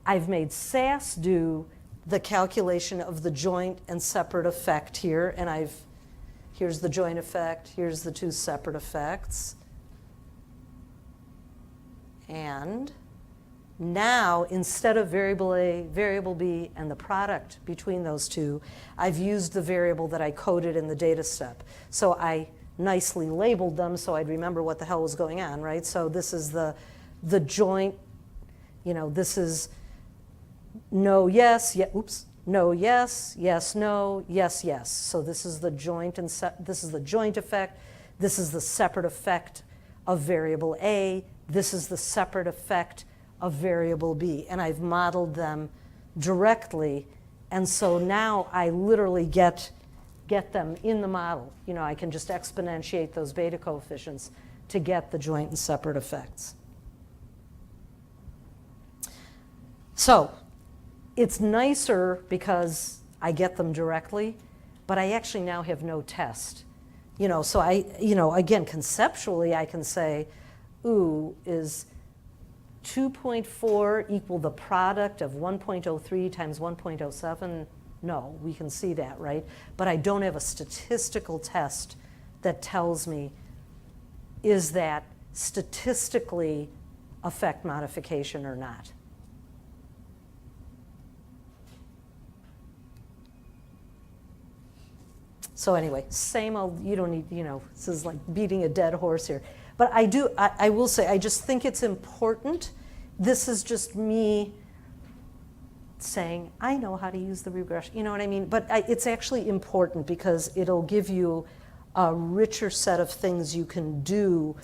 I've made SAS do the calculation of the joint and separate effect here. And here's the joint effect, here's the two separate effects. And now, instead of variable A, variable B, and the product between those two, I've used the variable that I coded in the data step. So I nicely labeled them so I'd remember what the hell was going on, right? So this is the joint, this is no, yes, no, yes, yes, no, yes, yes. So this is the joint and this is the joint effect. This is the separate effect of variable A. This is the separate effect of variable B. And I've modeled them directly. And so now I literally get them in the model. I can just exponentiate those beta coefficients to get the joint and separate effects. So it's nicer because I get them directly, but I actually now have no test. So again, conceptually, I can say, ooh, is 2.4 equal the product of 1.03 times 1.07? No, we can see that, right? But I don't have a statistical test that tells me, is that statistically effect modification or not? So anyway, same old, you don't need, this is like beating a dead horse here. But I will say, I just think it's important. This is just me saying, I know how to use the regression, you know what I mean? But it's actually important because it'll give you a richer set of things you can do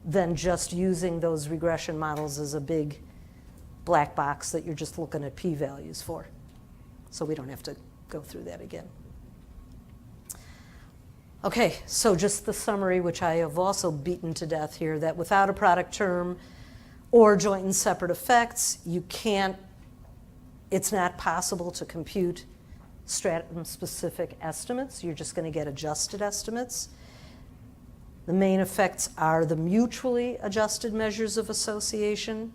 than just using those regression models as a big black box that you're just looking at p-values for. So we don't have to go through that again. Okay, so just the summary, which I have also beaten to death here, that without a product term or joint and separate effects, it's not possible to compute stratum-specific estimates. You're just going to get adjusted estimates. The main effects are the mutually adjusted measures of association.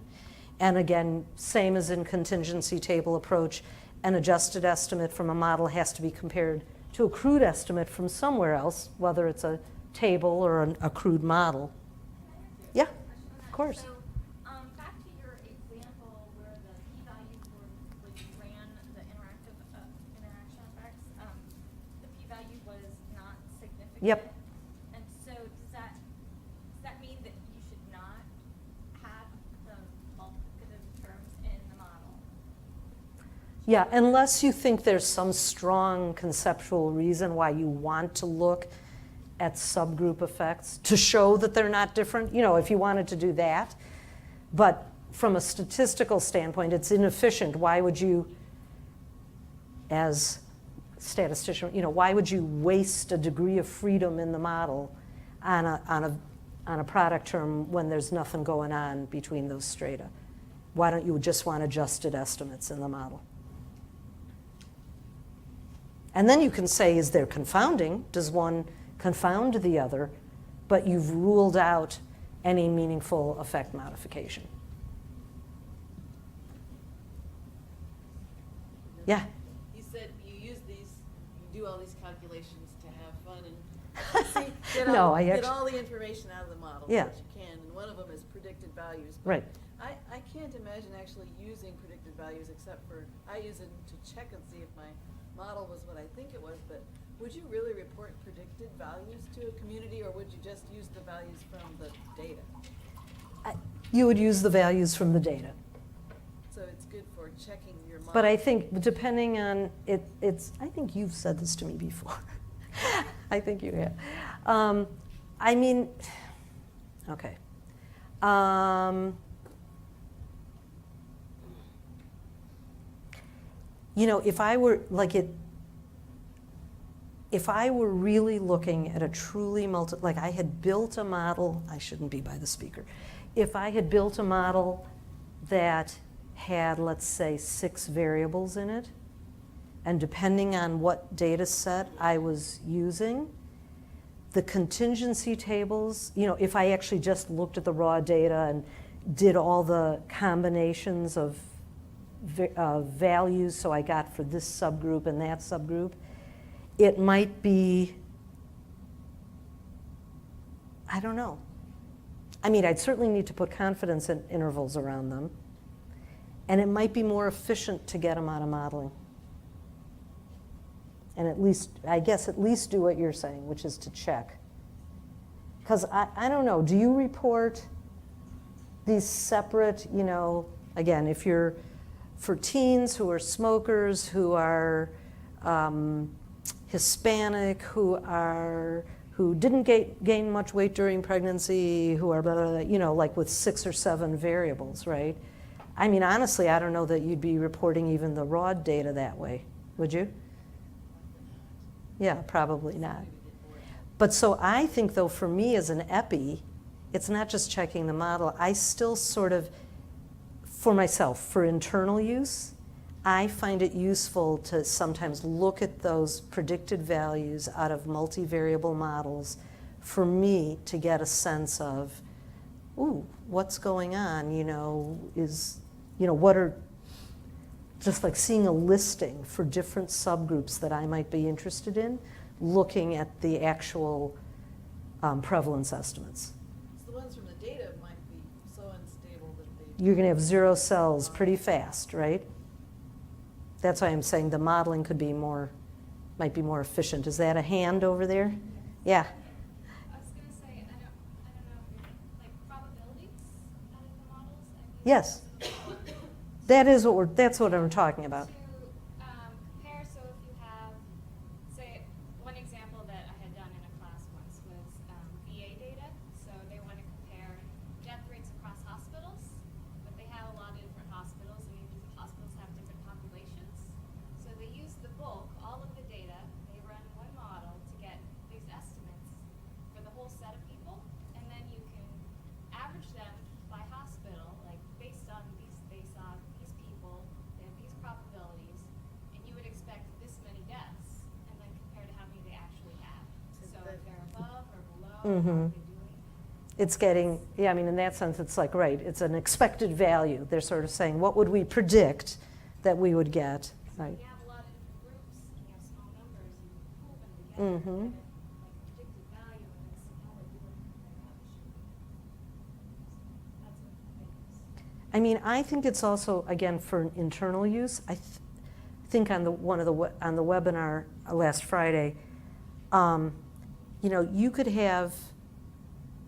And again, same as in contingency table approach, an adjusted estimate from a model has to be compared to a crude estimate from somewhere else, whether it's a table or a crude model. Yeah, of course. So, back to your example where the p-value for when you ran the interaction effects, the p-value was not significant. Yep. And so does that mean that you should not have the multiplicative terms in the model? Yeah, unless you think there's some strong conceptual reason why you want to look at subgroup effects to show that they're not different, if you wanted to do that. But from a statistical standpoint, it's inefficient. Why would you, as statistician, why would you waste a degree of freedom in the model on a product term when there's nothing going on between those strata? Why don't you just want adjusted estimates in the model? And then you can say, is there confounding? Does one confound the other? But you've ruled out any meaningful effect modification. Yeah? You said you use these, you do all these calculations to have fun and see, get, No, all, I get actu- all the information out of the model Yeah. that you can, and one of them is predicted values. But Right. I can't imagine actually using predicted values except for, I use it to check and see if my model was what I think it was, but would you really report predicted values to a community, or would you just use the values from the data? You would use the values from the data. So it's good for checking your model. But I think depending on it, I think you've said this to me before. I think you have. I mean, okay. You know, if I were really looking at a truly like I had built a model, I shouldn't be by the speaker. If I had built a model that had, let's say, 6 variables in it, and depending on what data set I was using, the contingency tables, you know, if I actually just looked at the raw data and did all the combinations of values, so I got for this subgroup and that subgroup, it might be, I don't know. I mean, I'd certainly need to put confidence intervals around them, and it might be more efficient to get them out of modeling. And at least, I guess, at least do what you're saying, which is to check. Because I don't know, do you report these separate, you know, again, if you're for teens who are smokers, who are Hispanic, who didn't gain much weight during pregnancy, who are, blah, blah, blah, you know, like with 6 or 7 variables, right? I mean, honestly, I don't know that you'd be reporting even the raw data that way, would you? Yeah, probably not. But so I think, though, for me as an epi, it's not just checking the model. I still sort of, for myself, for internal use, I find it useful to sometimes look at those predicted values out of multivariable models for me to get a sense of, ooh, what's going on, you know, what are, just like seeing a listing for different subgroups that I might be interested in, looking at the actual prevalence estimates. So the ones from the data might be so unstable that they... You're going to have 0 cells pretty fast, right? That's why I'm saying the modeling might be more efficient. Is that a hand over there? Yeah. I was going to say, I don't know if you're, like, probabilities out of the models. I mean, Yes. That's what I'm talking about. To compare, so if you have, say, one example that I had done in a class once was VA data. So they want to compare death rates across hospitals, but they have a lot of different hospitals, and each of the hospitals have different populations. So they use the bulk, all of the data, they run one model to get these estimates for the whole set of people, and then you can average them by hospital, like based on these, they saw these people, they have these probabilities, and you would expect this many deaths, and then compare to how many they actually have. So if they're above or below, how are they doing? It's getting, yeah, I mean, in that sense, it's like, right, it's an expected value. They're sort of saying, what would we predict that we would get, right? When you have a lot of different groups, and you have small numbers, and you pool them together, Mhm. you get like a predicted value, and then see how they're doing compared to how they should be. That's what I think. I mean, I think it's also, again, for internal use. I think on the webinar last Friday, you know, you could have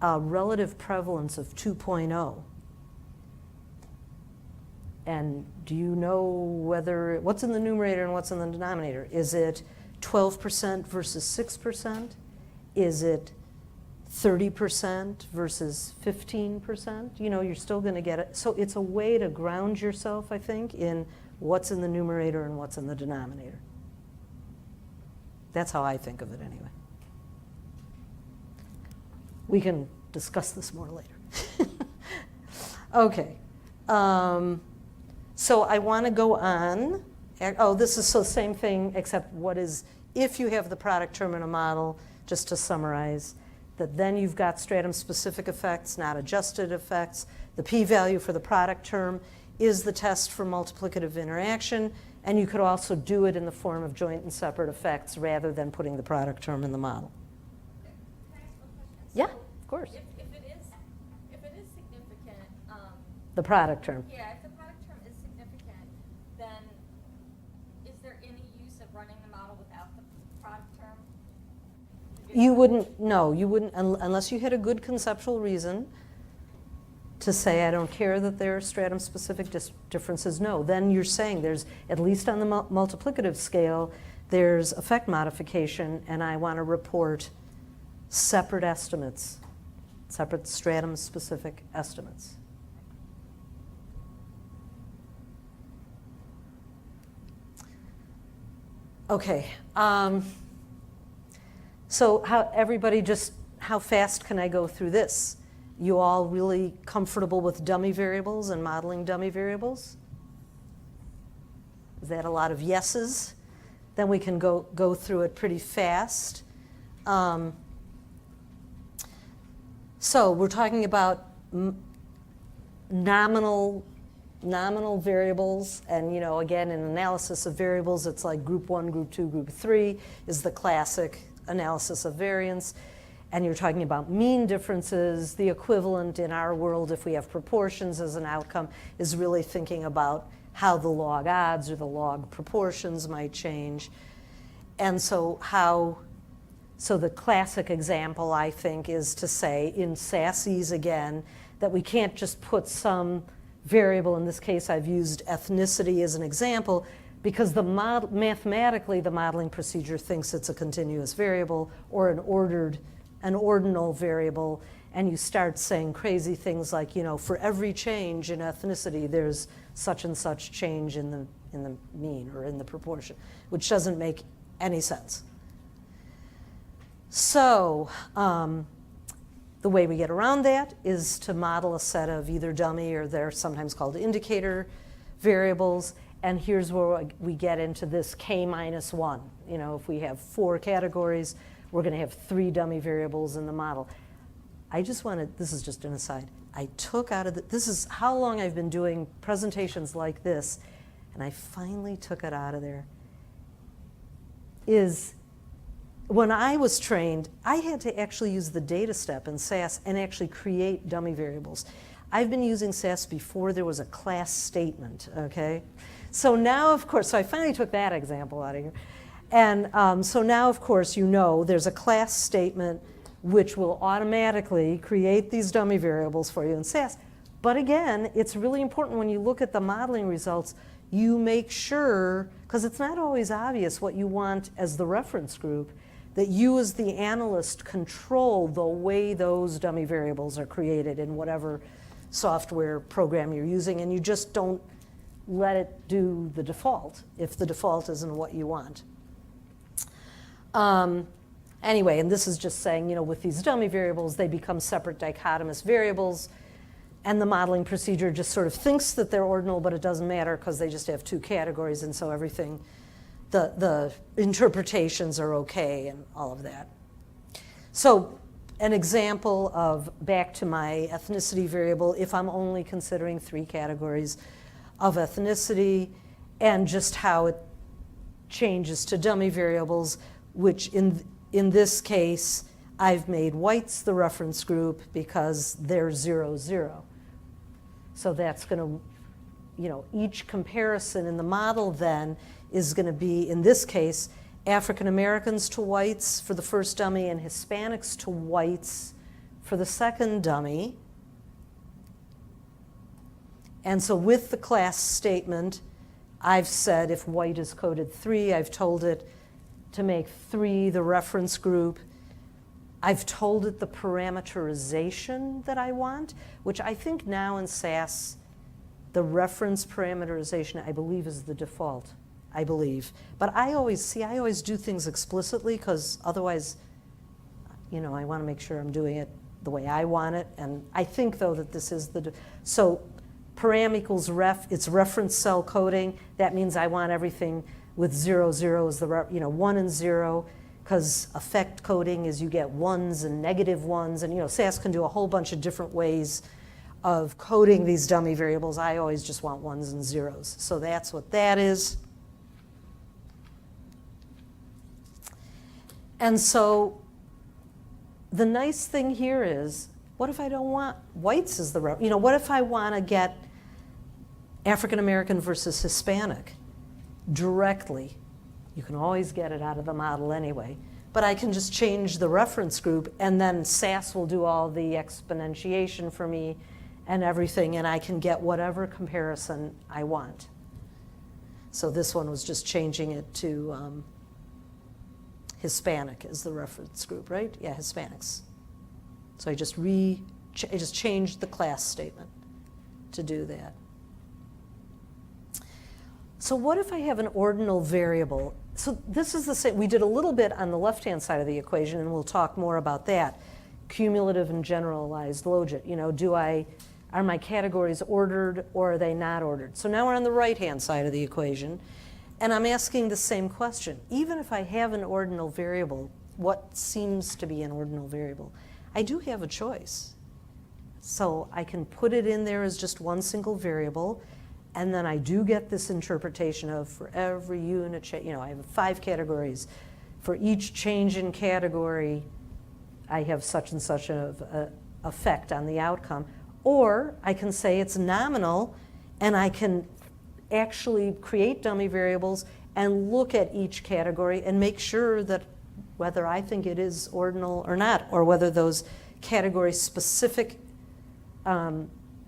a relative prevalence of 2.0. And do you know what's in the numerator and what's in the denominator? Is it 12% versus 6%? Is it 30% versus 15%? You know, you're still going to get it. So it's a way to ground yourself, I think, in what's in the numerator and what's in the denominator. That's how I think of it anyway. We can discuss this more later. Okay. So I want to go on. Oh, this is the same thing, except what is if you have the product term in a model, just to summarize, that then you've got stratum-specific effects, not adjusted effects. The p-value for the product term is the test for multiplicative interaction, and you could also do it in the form of joint and separate effects rather than putting the product term in the model. Can I ask one question? Yeah, So of course. If it is significant, The product term. yeah, if the product term is significant, then is there any use of running the model without the product term? You wouldn't, no, you wouldn't, unless you had a good conceptual reason to say, I don't care that there are stratum-specific differences. No, then you're saying there's, at least on the multiplicative scale, there's effect modification, and I want to report separate estimates, separate stratum-specific estimates. Okay. So how fast can I go through this? You all really comfortable with dummy variables and modeling dummy variables? Is that a lot of yeses? Then we can go through it pretty fast. So we're talking about nominal variables, and again, in analysis of variables, it's like group 1, group 2, group 3 is the classic analysis of variance. And you're talking about mean differences. The equivalent in our world, if we have proportions as an outcome, is really thinking about how the log odds or the log proportions might change. And so the classic example, I think, is to say in SASEs again, that we can't just put some variable. In this case, I've used ethnicity as an example, because mathematically the modeling procedure thinks it's a continuous variable or an ordinal variable, and you start saying crazy things like, for every change in ethnicity, there's such and such change in the mean or in the proportion, which doesn't make any sense. So the way we get around that is to model a set of either dummy, or they're sometimes called indicator variables. And here's where we get into this k-1. If we have 4 categories, we're going to have 3 dummy variables in the model. This is just an aside, I took out of this is how long I've been doing presentations like this, and I finally took it out of there, is when I was trained, I had to actually use the data step in SAS and actually create dummy variables. I've been using SAS before there was a class statement, okay? So now, of course, so I finally took that example out of here. And so now, of course, there's a class statement which will automatically create these dummy variables for you in SAS. But again, it's really important when you look at the modeling results, you make sure, because it's not always obvious what you want as the reference group, that you as the analyst control the way those dummy variables are created in whatever software program you're using, and you just don't let it do the default if the default isn't what you want. Anyway, and this is just saying, with these dummy variables, they become separate dichotomous variables, and the modeling procedure just sort of thinks that they're ordinal, but it doesn't matter because they just have 2 categories, and so everything, the interpretations are okay and all of that. So an example of, back to my ethnicity variable, if I'm only considering 3 categories of ethnicity, and just how it changes to dummy variables, which in this case, I've made whites the reference group because they're 0, 0. So that's going to, each comparison in the model then is going to be, in this case, African Americans to whites for the first dummy and Hispanics to whites for the second dummy. And so with the class statement, I've said if white is coded 3, I've told it to make 3 the reference group. I've told it the parameterization that I want, which I think now in SAS, the reference parameterization, I believe, is the default. I believe. But I always do things explicitly, because otherwise, I want to make sure I'm doing it the way I want it. And I think, though, that this is so param equals ref, it's reference cell coding. That means I want everything with 0, 0 is the, 1 and 0, because effect coding is you get ones and negative ones, and SAS can do a whole bunch of different ways of coding these dummy variables. I always just want ones and zeros. So that's what that is. And so the nice thing here is, what if I don't want whites as the, what if I want to get African American versus Hispanic directly? You can always get it out of the model anyway, but I can just change the reference group, and then SAS will do all the exponentiation for me and everything, and I can get whatever comparison I want. So this one was just changing it to Hispanic as the reference group, right? Yeah, Hispanics. So I just changed the class statement to do that. So what if I have an ordinal variable? So this is the same. We did a little bit on the left-hand side of the equation, and we'll talk more about that. Cumulative and generalized logit. Are my categories ordered or are they not ordered? So now we're on the right-hand side of the equation, and I'm asking the same question. Even if I have an ordinal variable, what seems to be an ordinal variable, I do have a choice. So I can put it in there as just one single variable, and then I do get this interpretation of for every unit change, I have 5 categories. For each change in category, I have such and such an effect on the outcome. Or I can say it's nominal, and I can actually create dummy variables and look at each category and make sure that whether I think it is ordinal or not, or whether those category-specific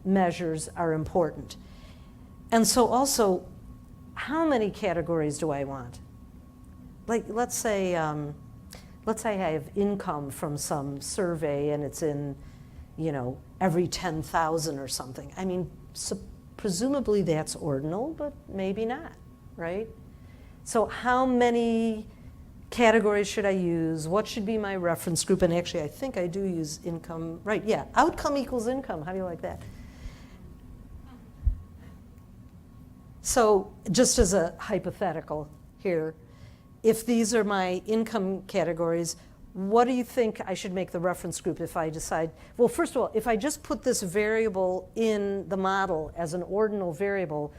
measures are important. And so also, how many categories do I want? Like, let's say I have income from some survey, and it's in, every 10,000 or something. I mean, presumably that's ordinal, but maybe not, right? So how many categories should I use? What should be my reference group? And actually, I think I do use income, right? Yeah, outcome equals income. How do you like that? So just as a hypothetical here, if these are my income categories, what do you think I should make the reference group if I decide? Well, first of all, if I just put this variable in the model as an ordinal variable,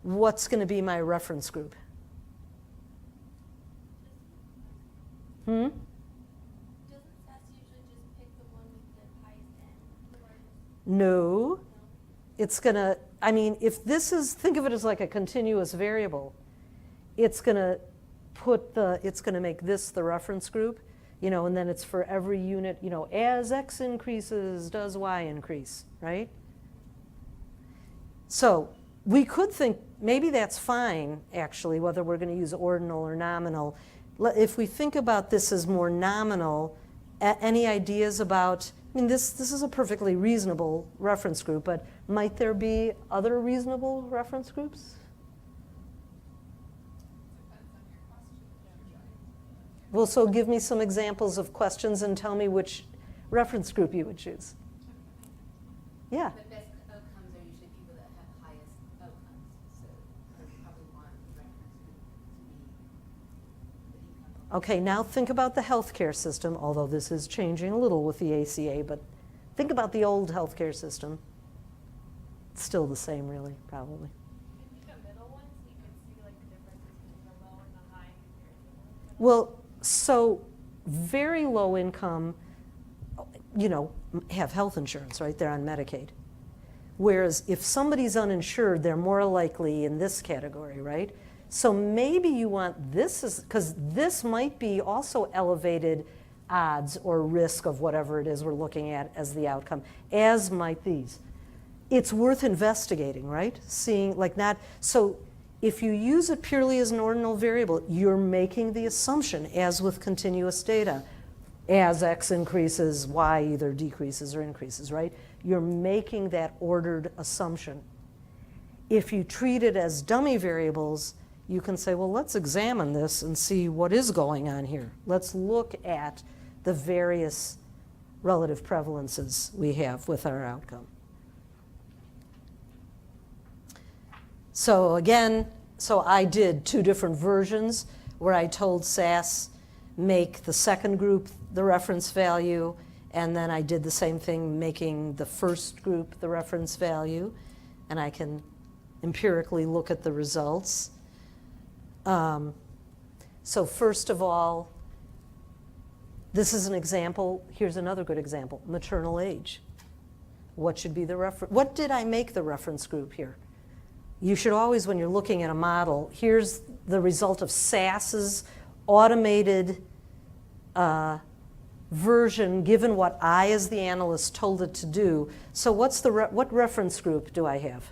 what's going to be my reference group? Doesn't SAS usually just pick the one with the highest end? No. It's going to, if this is, think of it as like a continuous variable, it's going to make this the reference group, and then it's for every unit, as X increases, does Y increase, right? So we could think maybe that's fine, actually, whether we're going to use ordinal or nominal. If we think about this as more nominal, any ideas about, this is a perfectly reasonable reference group, but might there be other reasonable reference groups? Well, so give me some examples of questions and tell me which reference group you would choose. Yeah. The best outcomes are usually people that have highest outcomes, so I would probably want the reference group to be the income. Okay, now think about the healthcare system, although this is changing a little with the ACA, but think about the old healthcare system. It's still the same, really, probably. Maybe the middle ones, you could see like the differences between the low and the high compared to the Well, so very low income, have health insurance, right? They're on Medicaid. Whereas if somebody's uninsured, they're more likely in this category, right? So maybe you want this, because this might be also elevated odds or risk of whatever it is we're looking at as the outcome, as might these. It's worth investigating, right? Seeing, so if you use it purely as an ordinal variable, you're making the assumption, as with continuous data, as X increases, Y either decreases or increases, right? You're making that ordered assumption. If you treat it as dummy variables, you can say, well, let's examine this and see what is going on here. Let's look at the various relative prevalences we have with our outcome. So again, So I did 2 different versions where I told SAS, make the second group the reference value, and then I did the same thing making the first group the reference value, and I can empirically look at the results. So first of all, this is an example. Here's another good example, maternal age. What should be the reference? What did I make the reference group here? You should always, when you're looking at a model, here's the result of SAS's automated version given what I, as the analyst, told it to do. So what's what reference group do I have?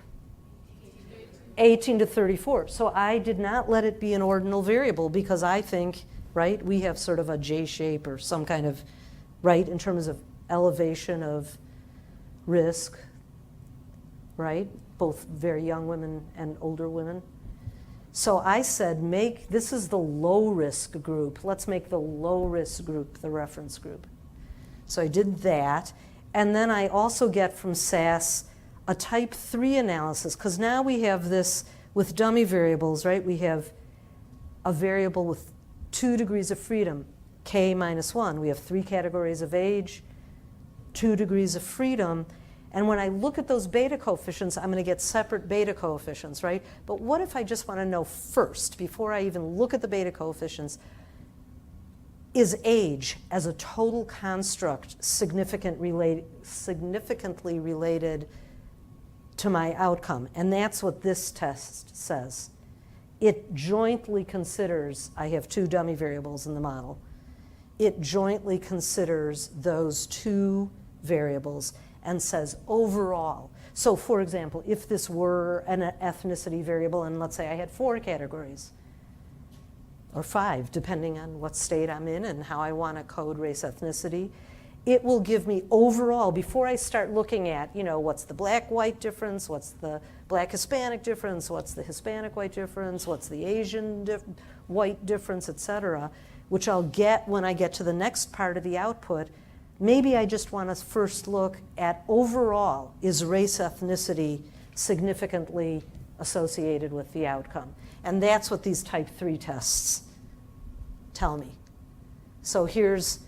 18 to 34. So I did not let it be an ordinal variable because I think, right, we have sort of a J shape or some kind of, right, in terms of elevation of risk, right? Both very young women and older women. So I said, this is the low risk group. Let's make the low risk group the reference group. So I did that. And then I also get from SAS a type 3 analysis, because now we have this with dummy variables, right? We have a variable with 2 degrees of freedom, k minus 1. We have 3 categories of age, 2 degrees of freedom. And when I look at those beta coefficients, I'm going to get separate beta coefficients, right? But what if I just want to know first, before I even look at the beta coefficients, is age as a total construct significantly related to my outcome? And that's what this test says. It jointly considers, I have 2 dummy variables in the model. It jointly considers those 2 variables and says overall. So for example, if this were an ethnicity variable, and let's say I had 4 categories, or 5, depending on what state I'm in and how I want to code race ethnicity, it will give me overall, before I start looking at, what's the black-white difference, what's the black-Hispanic difference, what's the Hispanic-white difference, what's the Asian white difference, et cetera, which I'll get when I get to the next part of the output. Maybe I just want to first look at overall, is race ethnicity significantly associated with the outcome? And that's what these type 3 tests tell me. So here's,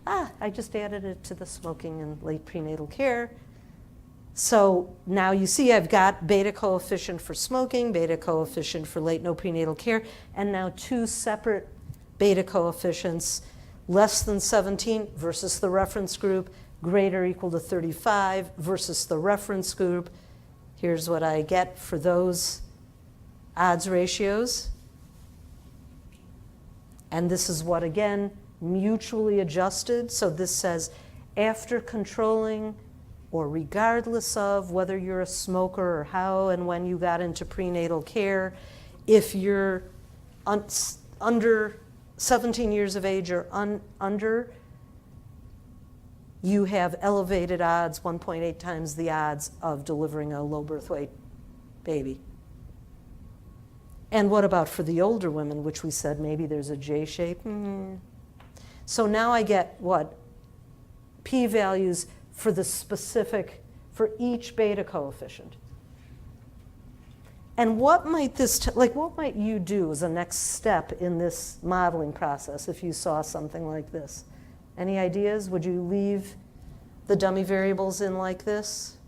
I just added it to the smoking and late prenatal care. So now you see I've got beta coefficient for smoking, beta coefficient for late no prenatal care, and now 2 separate beta coefficients, less than 17 versus the reference group, greater or equal to 35 versus the reference group. Here's what I get for those odds ratios. And this is what, again, mutually adjusted. So this says after controlling or regardless of whether you're a smoker or how and when you got into prenatal care, if you're under 17 years of age or under, you have elevated odds, 1.8 times the odds of delivering a low birth weight baby. And what about for the older women, which we said maybe there's a J shape? So now I get what? P-values for the specific, for each beta coefficient. And what might this, what might you do as a next step in this modeling process if you saw something like this? Any ideas? Would you leave the dummy variables in like this?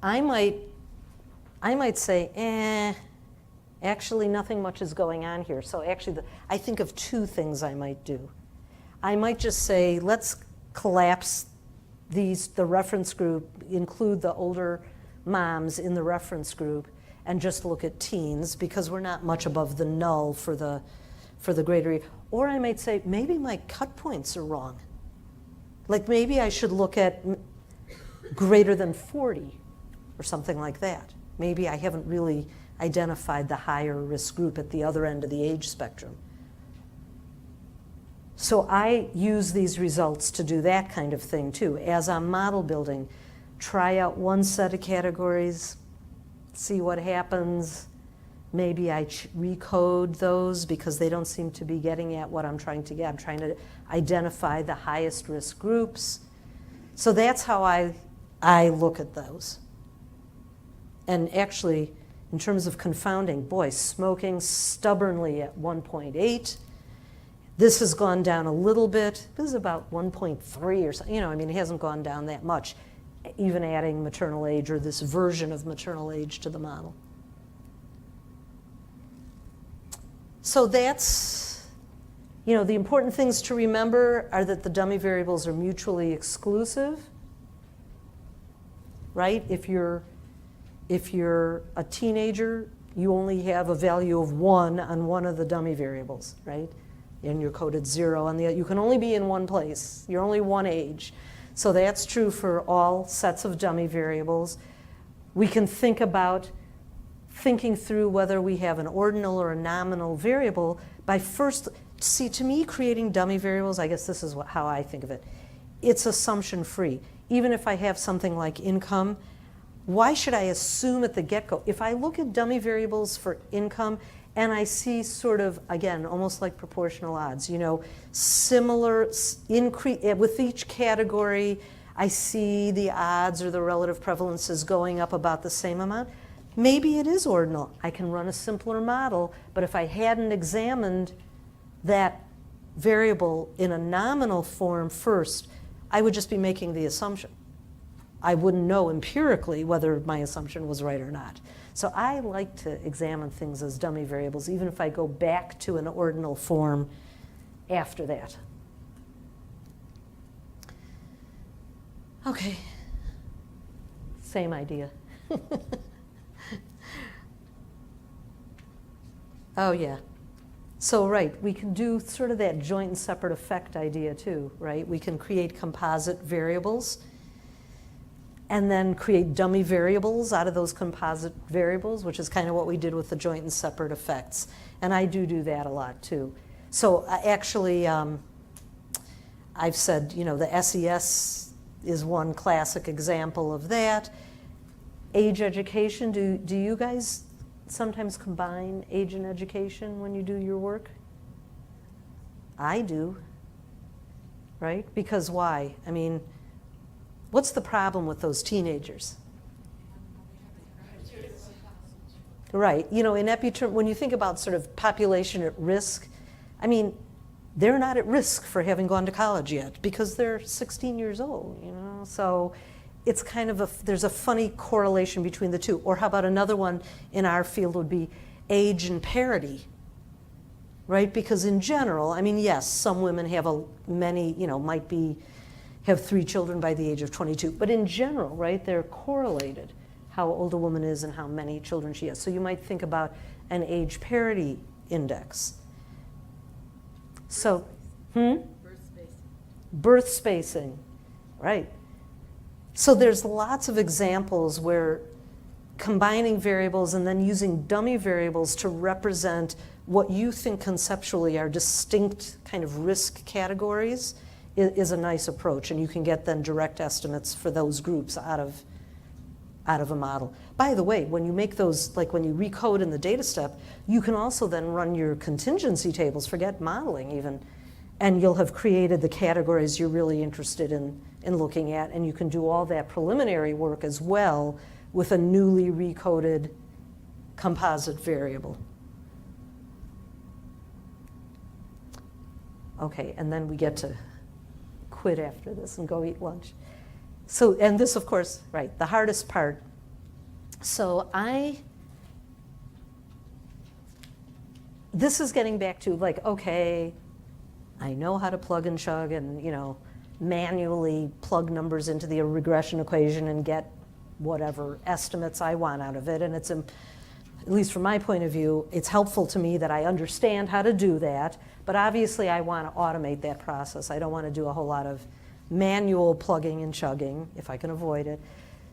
I might say, actually nothing much is going on here. So actually, I think of 2 things I might do. I might just say, let's collapse the reference group, include the older moms in the reference group, and just look at teens, because we're not much above the null for the greater. Or I might say, maybe my cut points are wrong. Like maybe I should look at greater than 40 or something like that. Maybe I haven't really identified the higher risk group at the other end of the age spectrum. So I use these results to do that kind of thing too. As I'm model building, try out one set of categories, see what happens. Maybe I recode those because they don't seem to be getting at what I'm trying to get. I'm trying to identify the highest risk groups. So that's how I look at those. And actually, in terms of confounding, boy, smoking stubbornly at 1.8. This has gone down a little bit. This is about 1.3 or something. I mean, it hasn't gone down that much, even adding maternal age or this version of maternal age to the model. So that's, the important things to remember are that the dummy variables are mutually exclusive, right? If you're a teenager, you only have a value of 1 on one of the dummy variables, right? And you're coded 0 on the other. You can only be in one place. You're only one age. So that's true for all sets of dummy variables. We can think about thinking through whether we have an ordinal or a nominal variable by first, see, to me, creating dummy variables, I guess this is how I think of it. It's assumption free. Even if I have something like income, why should I assume at the get-go? If I look at dummy variables for income and I see sort of, again, almost like proportional odds, similar increase with each category, I see the odds or the relative prevalences going up about the same amount. Maybe it is ordinal. I can run a simpler model, but if I hadn't examined that variable in a nominal form first, I would just be making the assumption. I wouldn't know empirically whether my assumption was right or not. So I like to examine things as dummy variables, even if I go back to an ordinal form after that. Okay, same idea. Oh yeah. So right, we can do sort of that joint and separate effect idea too, right? We can create composite variables and then create dummy variables out of those composite variables, which is kind of what we did with the joint and separate effects. And I do that a lot too. So actually, I've said, the SES is one classic example of that. Age education, do you guys sometimes combine age and education when you do your work? I do, right? Because why? I mean, what's the problem with those teenagers? Right, in when you think about sort of population at risk, I mean, they're not at risk for having gone to college yet because they're 16 years old, So it's kind of there's a funny correlation between the two. Or how about another one in our field would be age and parity, right? Because in general, I mean, yes, some women have have 3 children by the age of 22, but in general, right, they're correlated, how old a woman is and how many children she has. So you might think about an age parity index. So, Birth spacing. Birth spacing, right. So there's lots of examples where combining variables and then using dummy variables to represent what you think conceptually are distinct kind of risk categories is a nice approach. And you can get then direct estimates for those groups out of a model. By the way, when you make those, like when you recode in the data step, you can also then run your contingency tables, forget modeling even, and you'll have created the categories you're really interested in looking at, and you can do all that preliminary work as well with a newly recoded composite variable. Okay, and then we get to quit after this and go eat lunch. So, and this, of course, right, the hardest part. So this is getting back to like, okay, I know how to plug and chug and, manually plug numbers into the regression equation and get whatever estimates I want out of it. And it's, at least from my point of view, it's helpful to me that I understand how to do that. But obviously, I want to automate that process. I don't want to do a whole lot of manual plugging and chugging, if I can avoid it.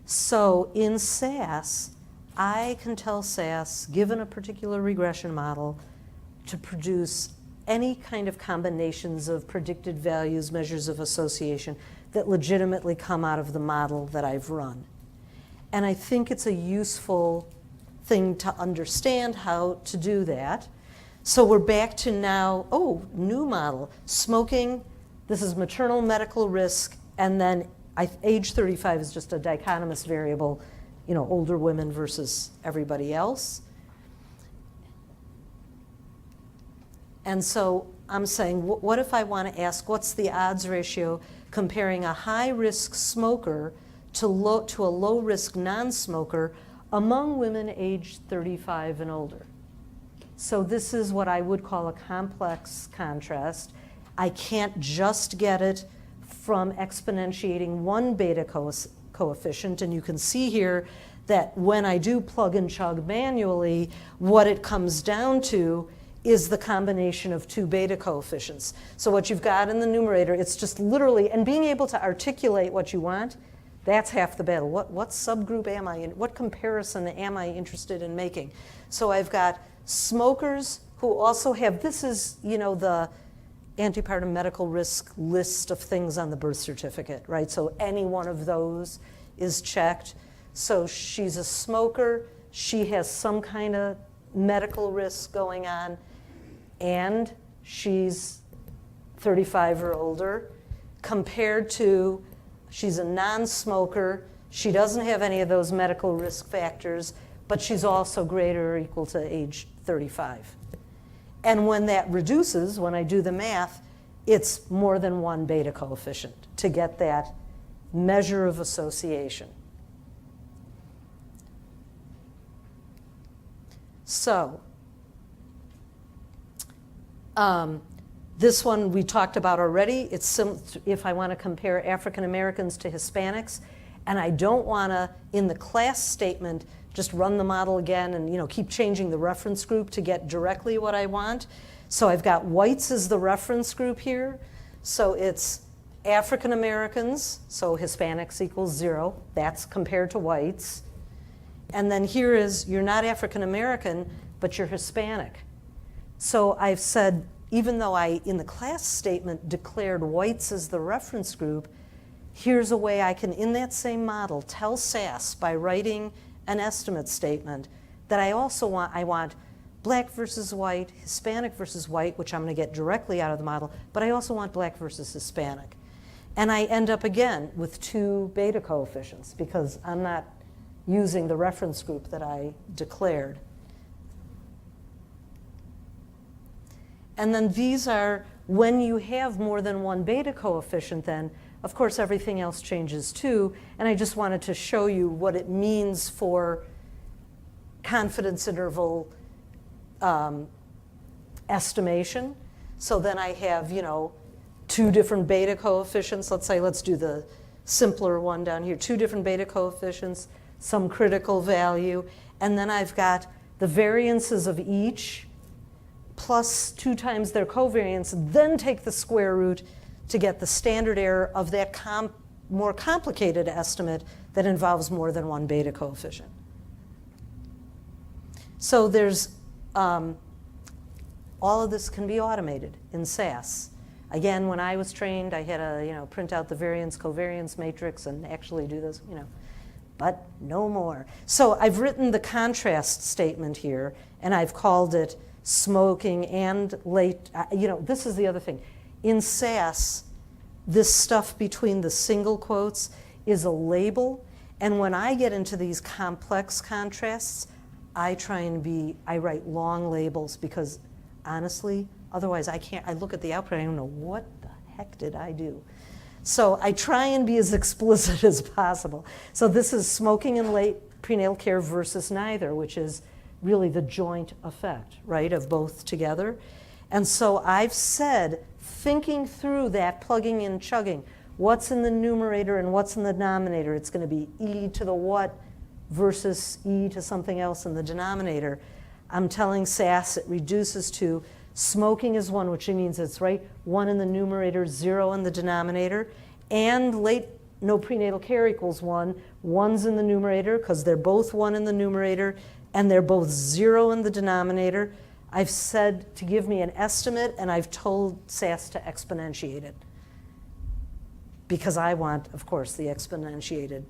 So in SAS, I can tell SAS, given a particular regression model, to produce any kind of combinations of predicted values, measures of association that legitimately come out of the model that I've run. And I think it's a useful thing to understand how to do that. So we're back to now, new model, smoking. This is maternal medical risk, and then age 35 is just a dichotomous variable, you know, older women versus everybody else. And so I'm saying, what if I want to ask, what's the odds ratio comparing a high-risk smoker to a low-risk non-smoker among women aged 35 and older? So this is what I would call a complex contrast. I can't just get it from exponentiating one beta coefficient, and you can see here that when I do plug and chug manually, what it comes down to is the combination of two beta coefficients. So what you've got in the numerator, it's just literally, and being able to articulate what you want, that's half the battle. What subgroup am I in? What comparison am I interested in making? So I've got smokers who also have, this is, you know, the antepartum medical risk list of things on the birth certificate, right? So any one of those is checked. So she's a smoker, she has some kind of medical risk going on, and she's 35 or older, compared to she's a non-smoker, she doesn't have any of those medical risk factors, but she's also greater or equal to age 35. And when that reduces, when I do the math, it's more than one beta coefficient to get that measure of association. So this one we talked about already. It's if I want to compare African Americans to Hispanics, and I don't want to, in the class statement, just run the model again and, you know, keep changing the reference group to get directly what I want. So I've got whites as the reference group here. So it's African Americans, so Hispanics equals 0. That's compared to whites. And then here is, you're not African American, but you're Hispanic. So I've said, even though I, in the class statement, declared whites as the reference group, here's a way I can, in that same model, tell SAS by writing an estimate statement that I also want black versus white, Hispanic versus white, which I'm going to get directly out of the model, but I also want black versus Hispanic. And I end up again with two beta coefficients because I'm not using the reference group that I declared. And then these are, when you have more than one beta coefficient, then of course everything else changes too. And I just wanted to show you what it means for confidence interval estimation. So then I have, you know, two different beta coefficients. Let's say, let's do the simpler one down here. Two different beta coefficients, some critical value, and then I've got the variances of each plus 2 times their covariance, then take the square root to get the standard error of that more complicated estimate that involves more than one beta coefficient. So there's, all of this can be automated in SAS. Again, when I was trained, I had to, you know, print out the variance covariance matrix and actually do this, you know, but no more. So I've written the contrast statement here, and I've called it smoking and late, you know, this is the other thing. In SAS, this stuff between the single quotes is a label, and when I get into these complex contrasts, I write long labels because honestly, otherwise I look at the output and I don't know what the heck did I do. So I try and be as explicit as possible. So this is smoking and late prenatal care versus neither, which is really the joint effect, right, of both together. And so I've said, thinking through that plugging and chugging, what's in the numerator and what's in the denominator, it's going to be e to the what versus e to something else in the denominator. I'm telling SAS it reduces to smoking is 1, which means it's right 1 in the numerator, 0 in the denominator, and late no prenatal care equals 1. 1's in the numerator because they're both 1 in the numerator, and they're both 0 in the denominator. I've said to give me an estimate, and I've told SAS to exponentiate it because I want, of course, the exponentiated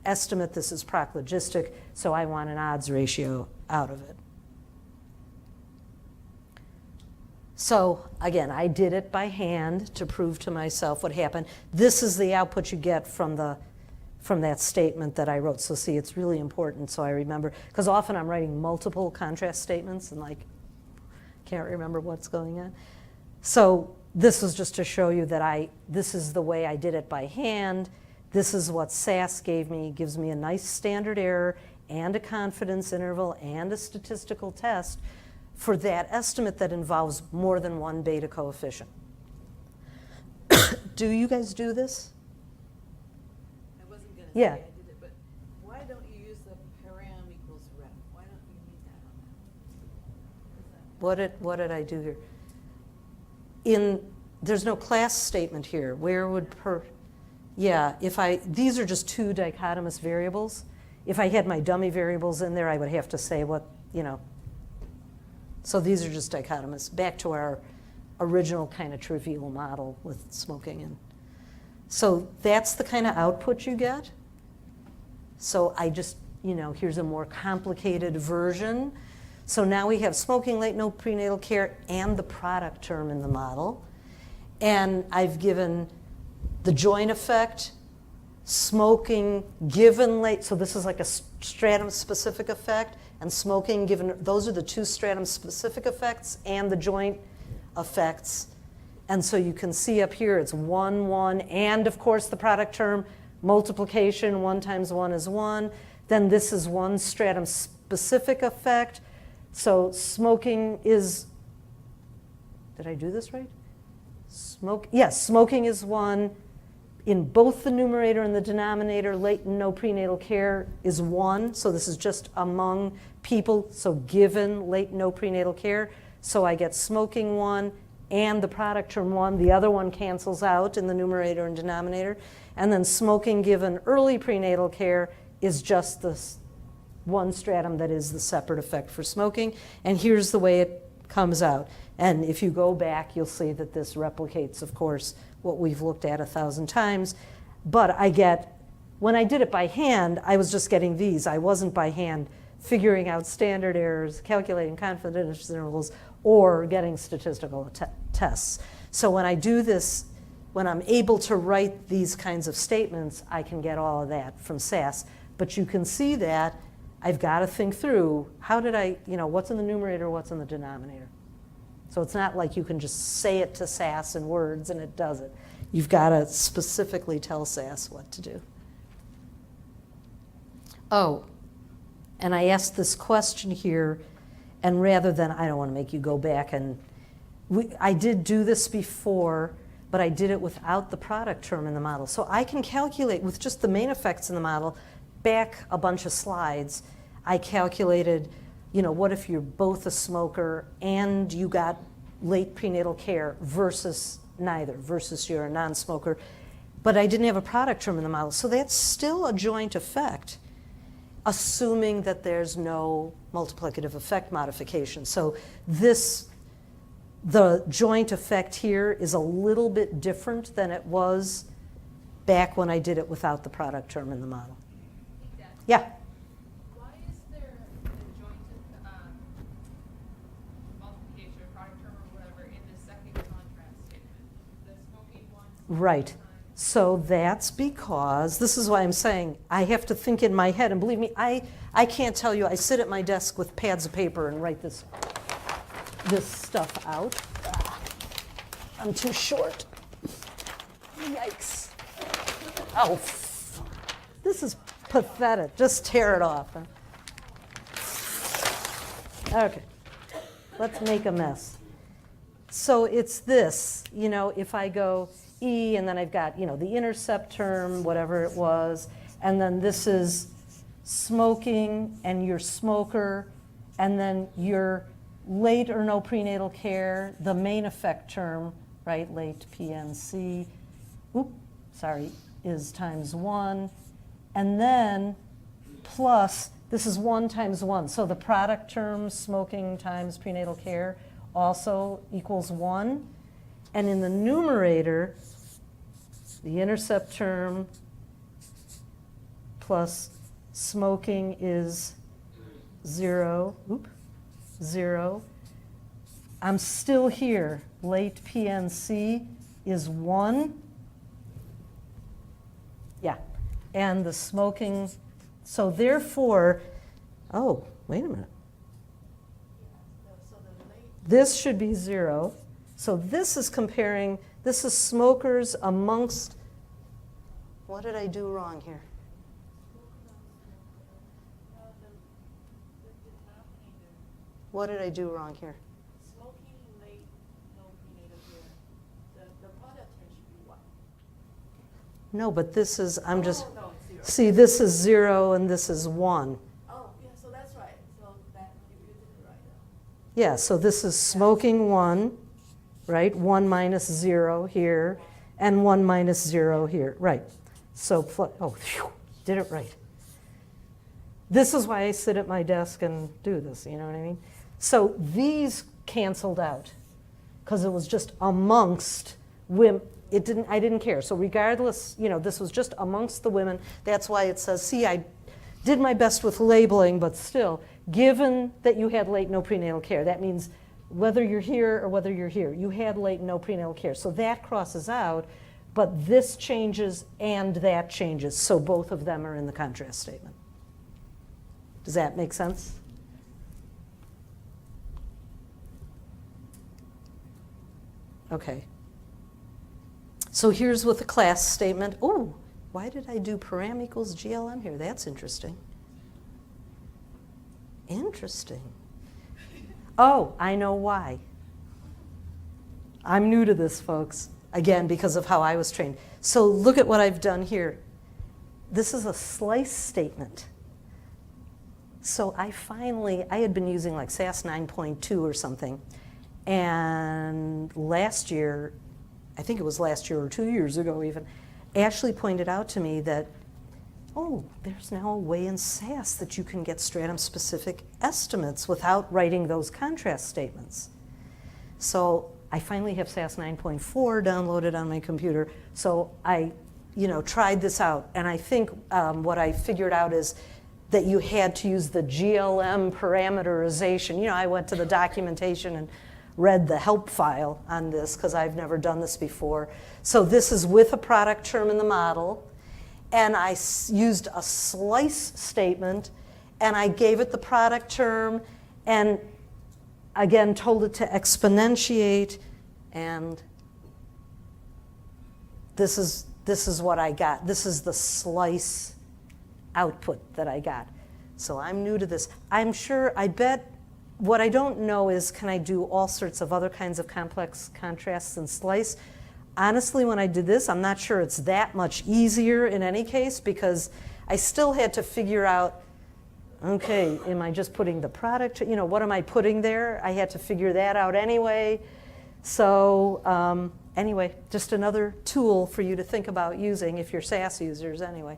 estimate. This is proclogistic, so I want an odds ratio out of it. So again, I did it by hand to prove to myself what happened. This is the output you get from that statement that I wrote. So see, it's really important so I remember, because often I'm writing multiple contrast statements and like can't remember what's going on. So this was just to show you that this is the way I did it by hand. This is what SAS gave me. It gives me a nice standard error and a confidence interval and a statistical test for that estimate that involves more than one beta coefficient. Do you guys do this? I wasn't gonna Yeah. say I did it, but why don't you use the param equals rep? Why don't you need that on that? What did I do here? There's no class statement here. Where would yeah, these are just two dichotomous variables. If I had my dummy variables in there, I would have to say what, So these are just dichotomous. Back to our original kind of trivial model with smoking. And so that's the kind of output you get. So I just, here's a more complicated version. So now we have smoking, late, no prenatal care, and the product term in the model. And I've given the joint effect, smoking given late, so this is like a stratum-specific effect, and smoking given, those are the two stratum-specific effects and the joint effects. And so you can see up here it's 1, 1, and of course the product term, multiplication, 1 times 1 is 1. Then this is one stratum-specific effect. So smoking is, did I do this right? Yes, smoking is 1. In both the numerator and the denominator, late and no prenatal care is 1. So this is just among people. So given late no prenatal care. So I get smoking 1 and the product term 1. The other one cancels out in the numerator and denominator. And then smoking given early prenatal care is just this one stratum that is the separate effect for smoking. And here's the way it comes out. And if you go back, you'll see that this replicates, of course, what we've looked at 1,000 times. But when I did it by hand, I was just getting these. I wasn't by hand figuring out standard errors, calculating confidence intervals, or getting statistical tests. So when I do this, when I'm able to write these kinds of statements, I can get all of that from SAS. But you can see that I've got to think through, how did what's in the numerator, what's in the denominator? So it's not like you can just say it to SAS in words and it does it. You've got to specifically tell SAS what to do. Oh, and I asked this question here, and rather than, I don't want to make you go back I did do this before, but I did it without the product term in the model. So I can calculate with just the main effects in the model, back a bunch of slides, I calculated, what if you're both a smoker and you got late prenatal care versus neither, versus you're a non-smoker. But I didn't have a product term in the model. So that's still a joint effect, assuming that there's no multiplicative effect modification. So the joint effect here is a little bit different than it was back when I did it without the product term in the model. Yeah. Why is there a joint multiplication or product term or whatever in the second contrast statement? The smoking one. Right. So that's because, this is why I'm saying I have to think in my head, and believe me, I can't tell you, I sit at my desk with pads of paper and write this stuff out. I'm too short. Yikes. Oh, this is pathetic. Just tear it off. Okay, let's make a mess. So it's this, if I go E and then I've got, the intercept term, whatever it was, and then this is smoking and your smoker, and then your late or no prenatal care, the main effect term, right, late PNC, is times 1. And then plus, this is 1 times 1. So the product term, smoking times prenatal care, also equals 1. And in the numerator, the intercept term plus smoking is 0, 0. I'm still here. Late PNC is 1. Yeah. And the smoking, so therefore, oh, wait a minute. This should be 0. So this is comparing, this is smokers amongst, what did I do wrong here? What did I do wrong here? Smoking late, no prenatal care. The product term should be what? No, but this is, I'm just, No, it's 0. see, this is 0 and this is 1. Oh, yeah, so that's right. So that you did it right now. Yeah, so this is smoking 1, right? 1 minus 0 here, and 1 minus 0 here, right. So, oh, phew, did it right. This is why I sit at my desk and do this, you know what I mean? So these canceled out because it was just amongst women. I didn't care. So regardless, you know, this was just amongst the women. That's why it says, see, I did my best with labeling, but still, given that you had late no prenatal care, that means whether you're here or whether you're here, you had late no prenatal care. So that crosses out, but this changes and that changes. So both of them are in the contrast statement. Does that make sense? Okay. So here's with the class statement. Oh, why did I do param equals GLM here? That's interesting. Interesting. Oh, I know why. I'm new to this, folks. Again, because of how I was trained. So look at what I've done here. This is a slice statement. So I had been using like SAS 9.2 or something. And last year, I think it was last year or 2 years ago even, Ashley pointed out to me that, oh, there's now a way in SAS that you can get stratum-specific estimates without writing those contrast statements. So I finally have SAS 9.4 downloaded on my computer. So I, tried this out. And I think what I figured out is that you had to use the GLM parameterization. I went to the documentation and read the help file on this because I've never done this before. So this is with a product term in the model. And I used a slice statement, and I gave it the product term, and again told it to exponentiate, and this is what I got. This is the slice output that I got. So I'm new to this. I bet, what I don't know is, can I do all sorts of other kinds of complex contrasts and slice? Honestly, when I did this, I'm not sure it's that much easier in any case, because I still had to figure out, okay, am I just putting the product, what am I putting there? I had to figure that out anyway. So anyway, just another tool for you to think about using if you're SAS users anyway.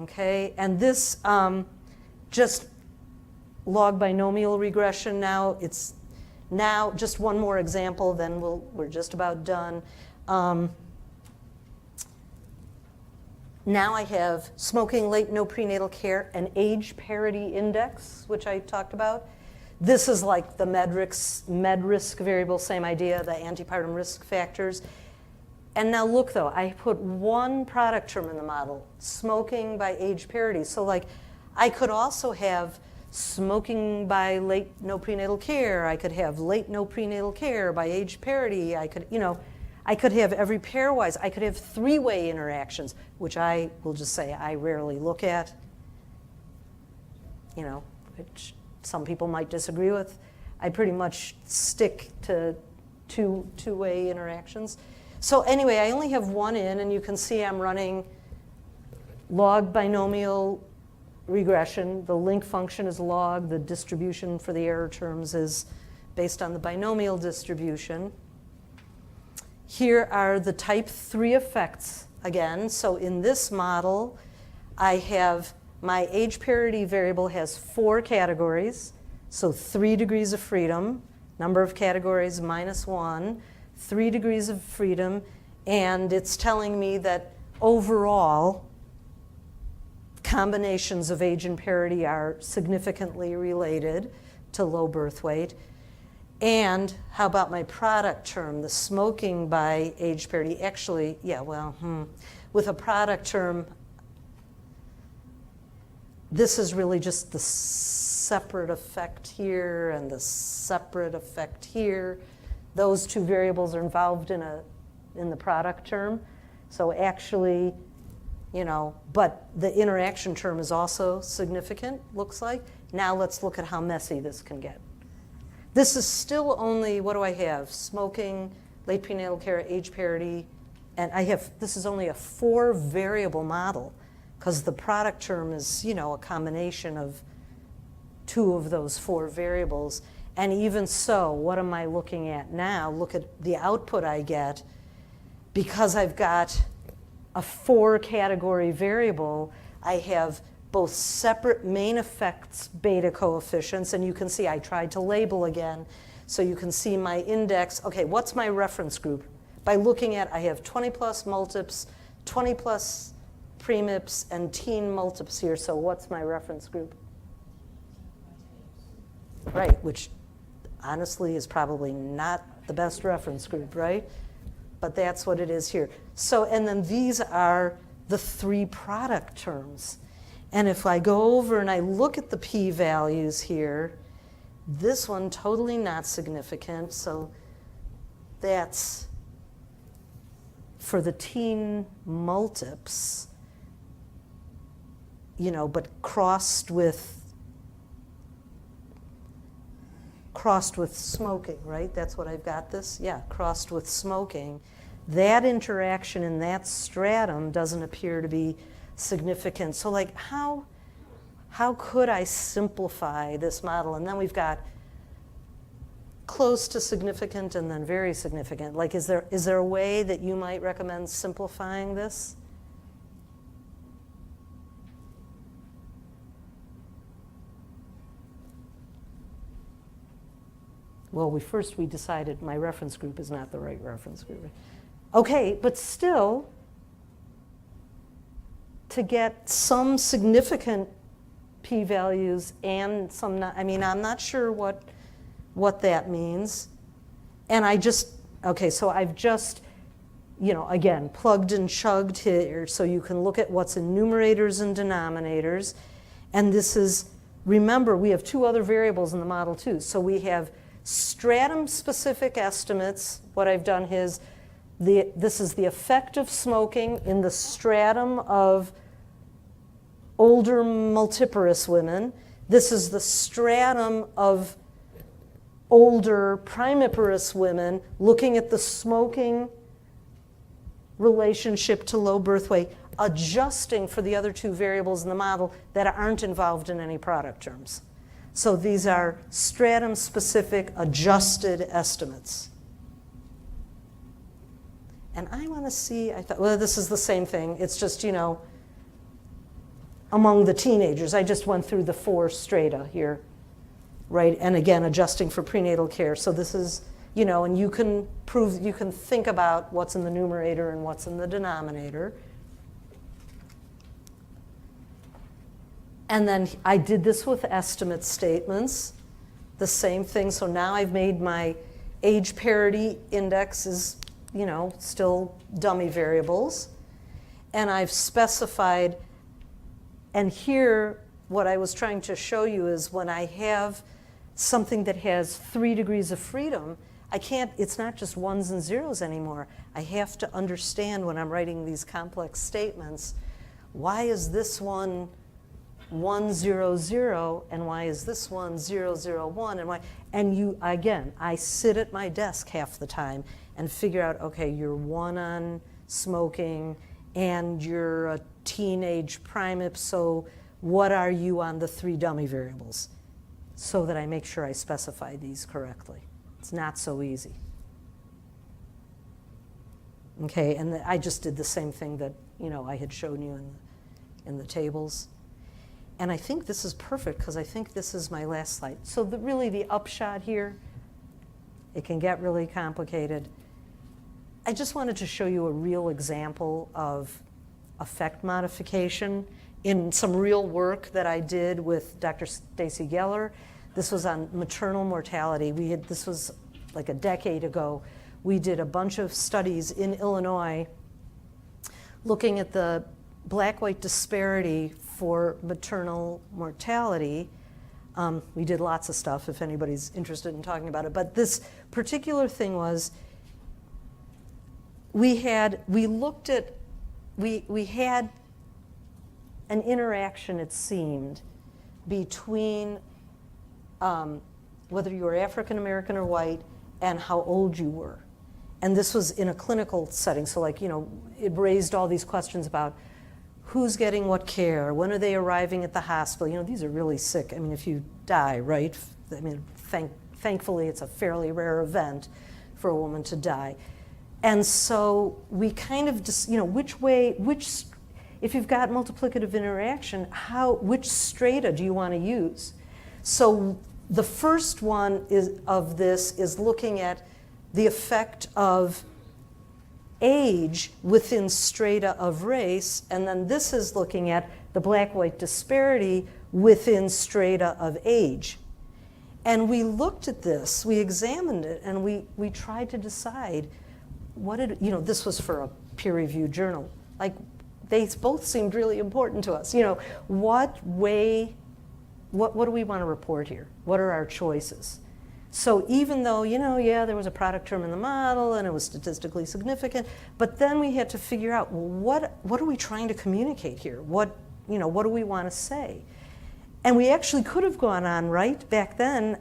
Okay, and this just log binomial regression now. It's now just one more example, then we're just about done. Now I have smoking, late, no prenatal care, and age parity index, which I talked about. This is like the med risk variable, same idea, the antepartum risk factors. And now look though, I put one product term in the model, smoking by age parity. So like I could also have smoking by late no prenatal care. I could have late no prenatal care by age parity. I could have every pairwise. I could have three-way interactions, which I will just say I rarely look at, which some people might disagree with. I pretty much stick to two-way interactions. So anyway, I only have one in, and you can see I'm running log binomial regression. The link function is log. The distribution for the error terms is based on the binomial distribution. Here are the type 3 effects again. So in this model, I have my age parity variable has 4 categories. So 3 degrees of freedom, number of categories -1, 3 degrees of freedom, and it's telling me that overall, combinations of age and parity are significantly related to low birth weight. And how about my product term, the smoking by age parity? Actually, yeah, well, with a product term, this is really just the separate effect here and the separate effect here. Those two variables are involved in the product term. So actually, you know, but the interaction term is also significant, looks like. Now let's look at how messy this can get. This is still only, what do I have? Smoking, late prenatal care, age parity, and this is only a 4-variable model because the product term is, you know, a combination of 2 of those 4 variables. And even so, what am I looking at now? Look at the output I get. Because I've got a 4-category variable, I have both separate main effects beta coefficients, and you can see I tried to label again, so you can see my index. Okay, what's my reference group? By looking at, I have 20 plus multips, 20 plus premips, and teen multips here, so what's my reference group? Right, which honestly is probably not the best reference group, right? But that's what it is here. So, and then these are the 3 product terms. And if I go over and I look at the p-values here, this one totally not significant. So that's for the teen multips, you know, but crossed with smoking, right? That's what I've got this? Yeah, crossed with smoking. That interaction in that stratum doesn't appear to be significant. So like how could I simplify this model? And then we've got close to significant and then very significant. Like is there a way that you might recommend simplifying this? Well, we decided my reference group is not the right reference group. Okay, but still, to get some significant p-values and some not, I mean, I'm not sure what that means. And so I've just, you know, again, plugged and chugged here so you can look at what's in numerators and denominators. And this is, remember, we have 2 other variables in the model too. So we have stratum-specific estimates. What I've done is, this is the effect of smoking in the stratum of older multiparous women. This is the stratum of older primiparous women, looking at the smoking relationship to low birth weight, adjusting for the other 2 variables in the model that aren't involved in any product terms. So these are stratum-specific adjusted estimates. And I want to see, I thought, well, this is the same thing. It's just, you know, among the teenagers. I just went through the 4 strata here, right? And again, adjusting for prenatal care. So this is, you know, and you can think about what's in the numerator and what's in the denominator. And then I did this with estimate statements, the same thing. So now I've made my age parity indexes, you know, still dummy variables. And I've specified, and here what I was trying to show you is when I have something that has 3 degrees of freedom, it's not just 1s and 0s anymore. I have to understand when I'm writing these complex statements, why is this one 1, 0, 0, and why is this one 0, 0, 1, and why? And again, I sit at my desk half the time and figure out, okay, you're 1 on smoking, and you're a teenage primip, so what are you on the 3 dummy variables? So that I make sure I specify these correctly. It's not so easy. Okay, and I just did the same thing that, you know, I had shown you in the tables. And I think this is perfect because I think this is my last slide. So really the upshot here, it can get really complicated. I just wanted to show you a real example of effect modification in some real work that I did with Dr. Stacy Geller. This was on maternal mortality. This was like a decade ago. We did a bunch of studies in Illinois looking at the black-white disparity for maternal mortality. We did lots of stuff if anybody's interested in talking about it. But this particular thing was we had an interaction, it seemed, between whether you were African American or white and how old you were. And this was in a clinical setting, so like, it raised all these questions about who's getting what care, when are they arriving at the hospital? These are really sick. I mean, if you die, right? I mean, thankfully, it's a fairly rare event for a woman to die. And so we kind of just, if you've got multiplicative interaction, which strata do you want to use? So the first one of this is looking at the effect of age within strata of race, and then this is looking at the black-white disparity within strata of age. And we looked at this, we examined it, and we tried to decide this was for a peer-reviewed journal. Like, they both seemed really important to us. What do we want to report here? What are our choices? So even though, there was a product term in the model and it was statistically significant, but then we had to figure out, well, what are we trying to communicate here? What do we want to say? And we actually could have gone on, right? Back then,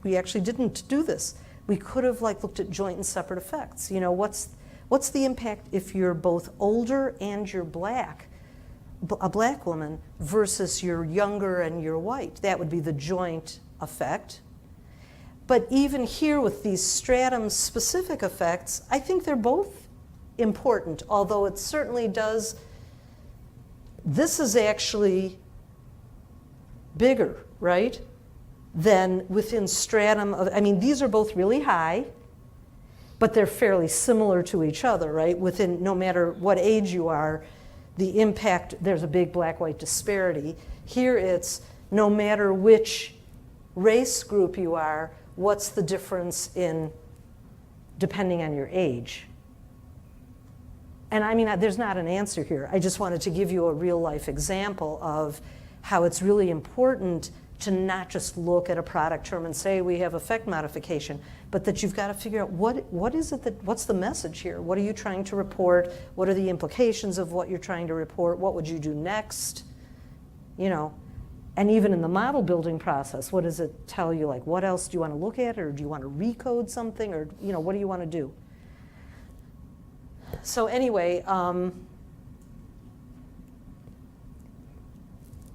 we actually didn't do this. We could have looked at joint and separate effects. What's the impact if you're both older and you're black, a black woman, versus you're younger and you're white? That would be the joint effect. But even here with these stratum-specific effects, I think they're both important, although it certainly does. This is actually bigger, right, than within stratum of, these are both really high, but they're fairly similar to each other, right? Within, no matter what age you are, the impact, there's a big black-white disparity. Here it's no matter which race group you are, what's the difference in, depending on your age? And there's not an answer here. I just wanted to give you a real-life example of how it's really important to not just look at a product term and say we have effect modification, but that you've got to figure out what's the message here? What are you trying to report? What are the implications of what you're trying to report? What would you do next? And even in the model building process, what does it tell you? Like, what else do you want to look at, or do you want to recode something, or what do you want to do? So anyway,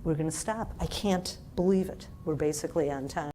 we're going to stop. I can't believe it. We're basically on time.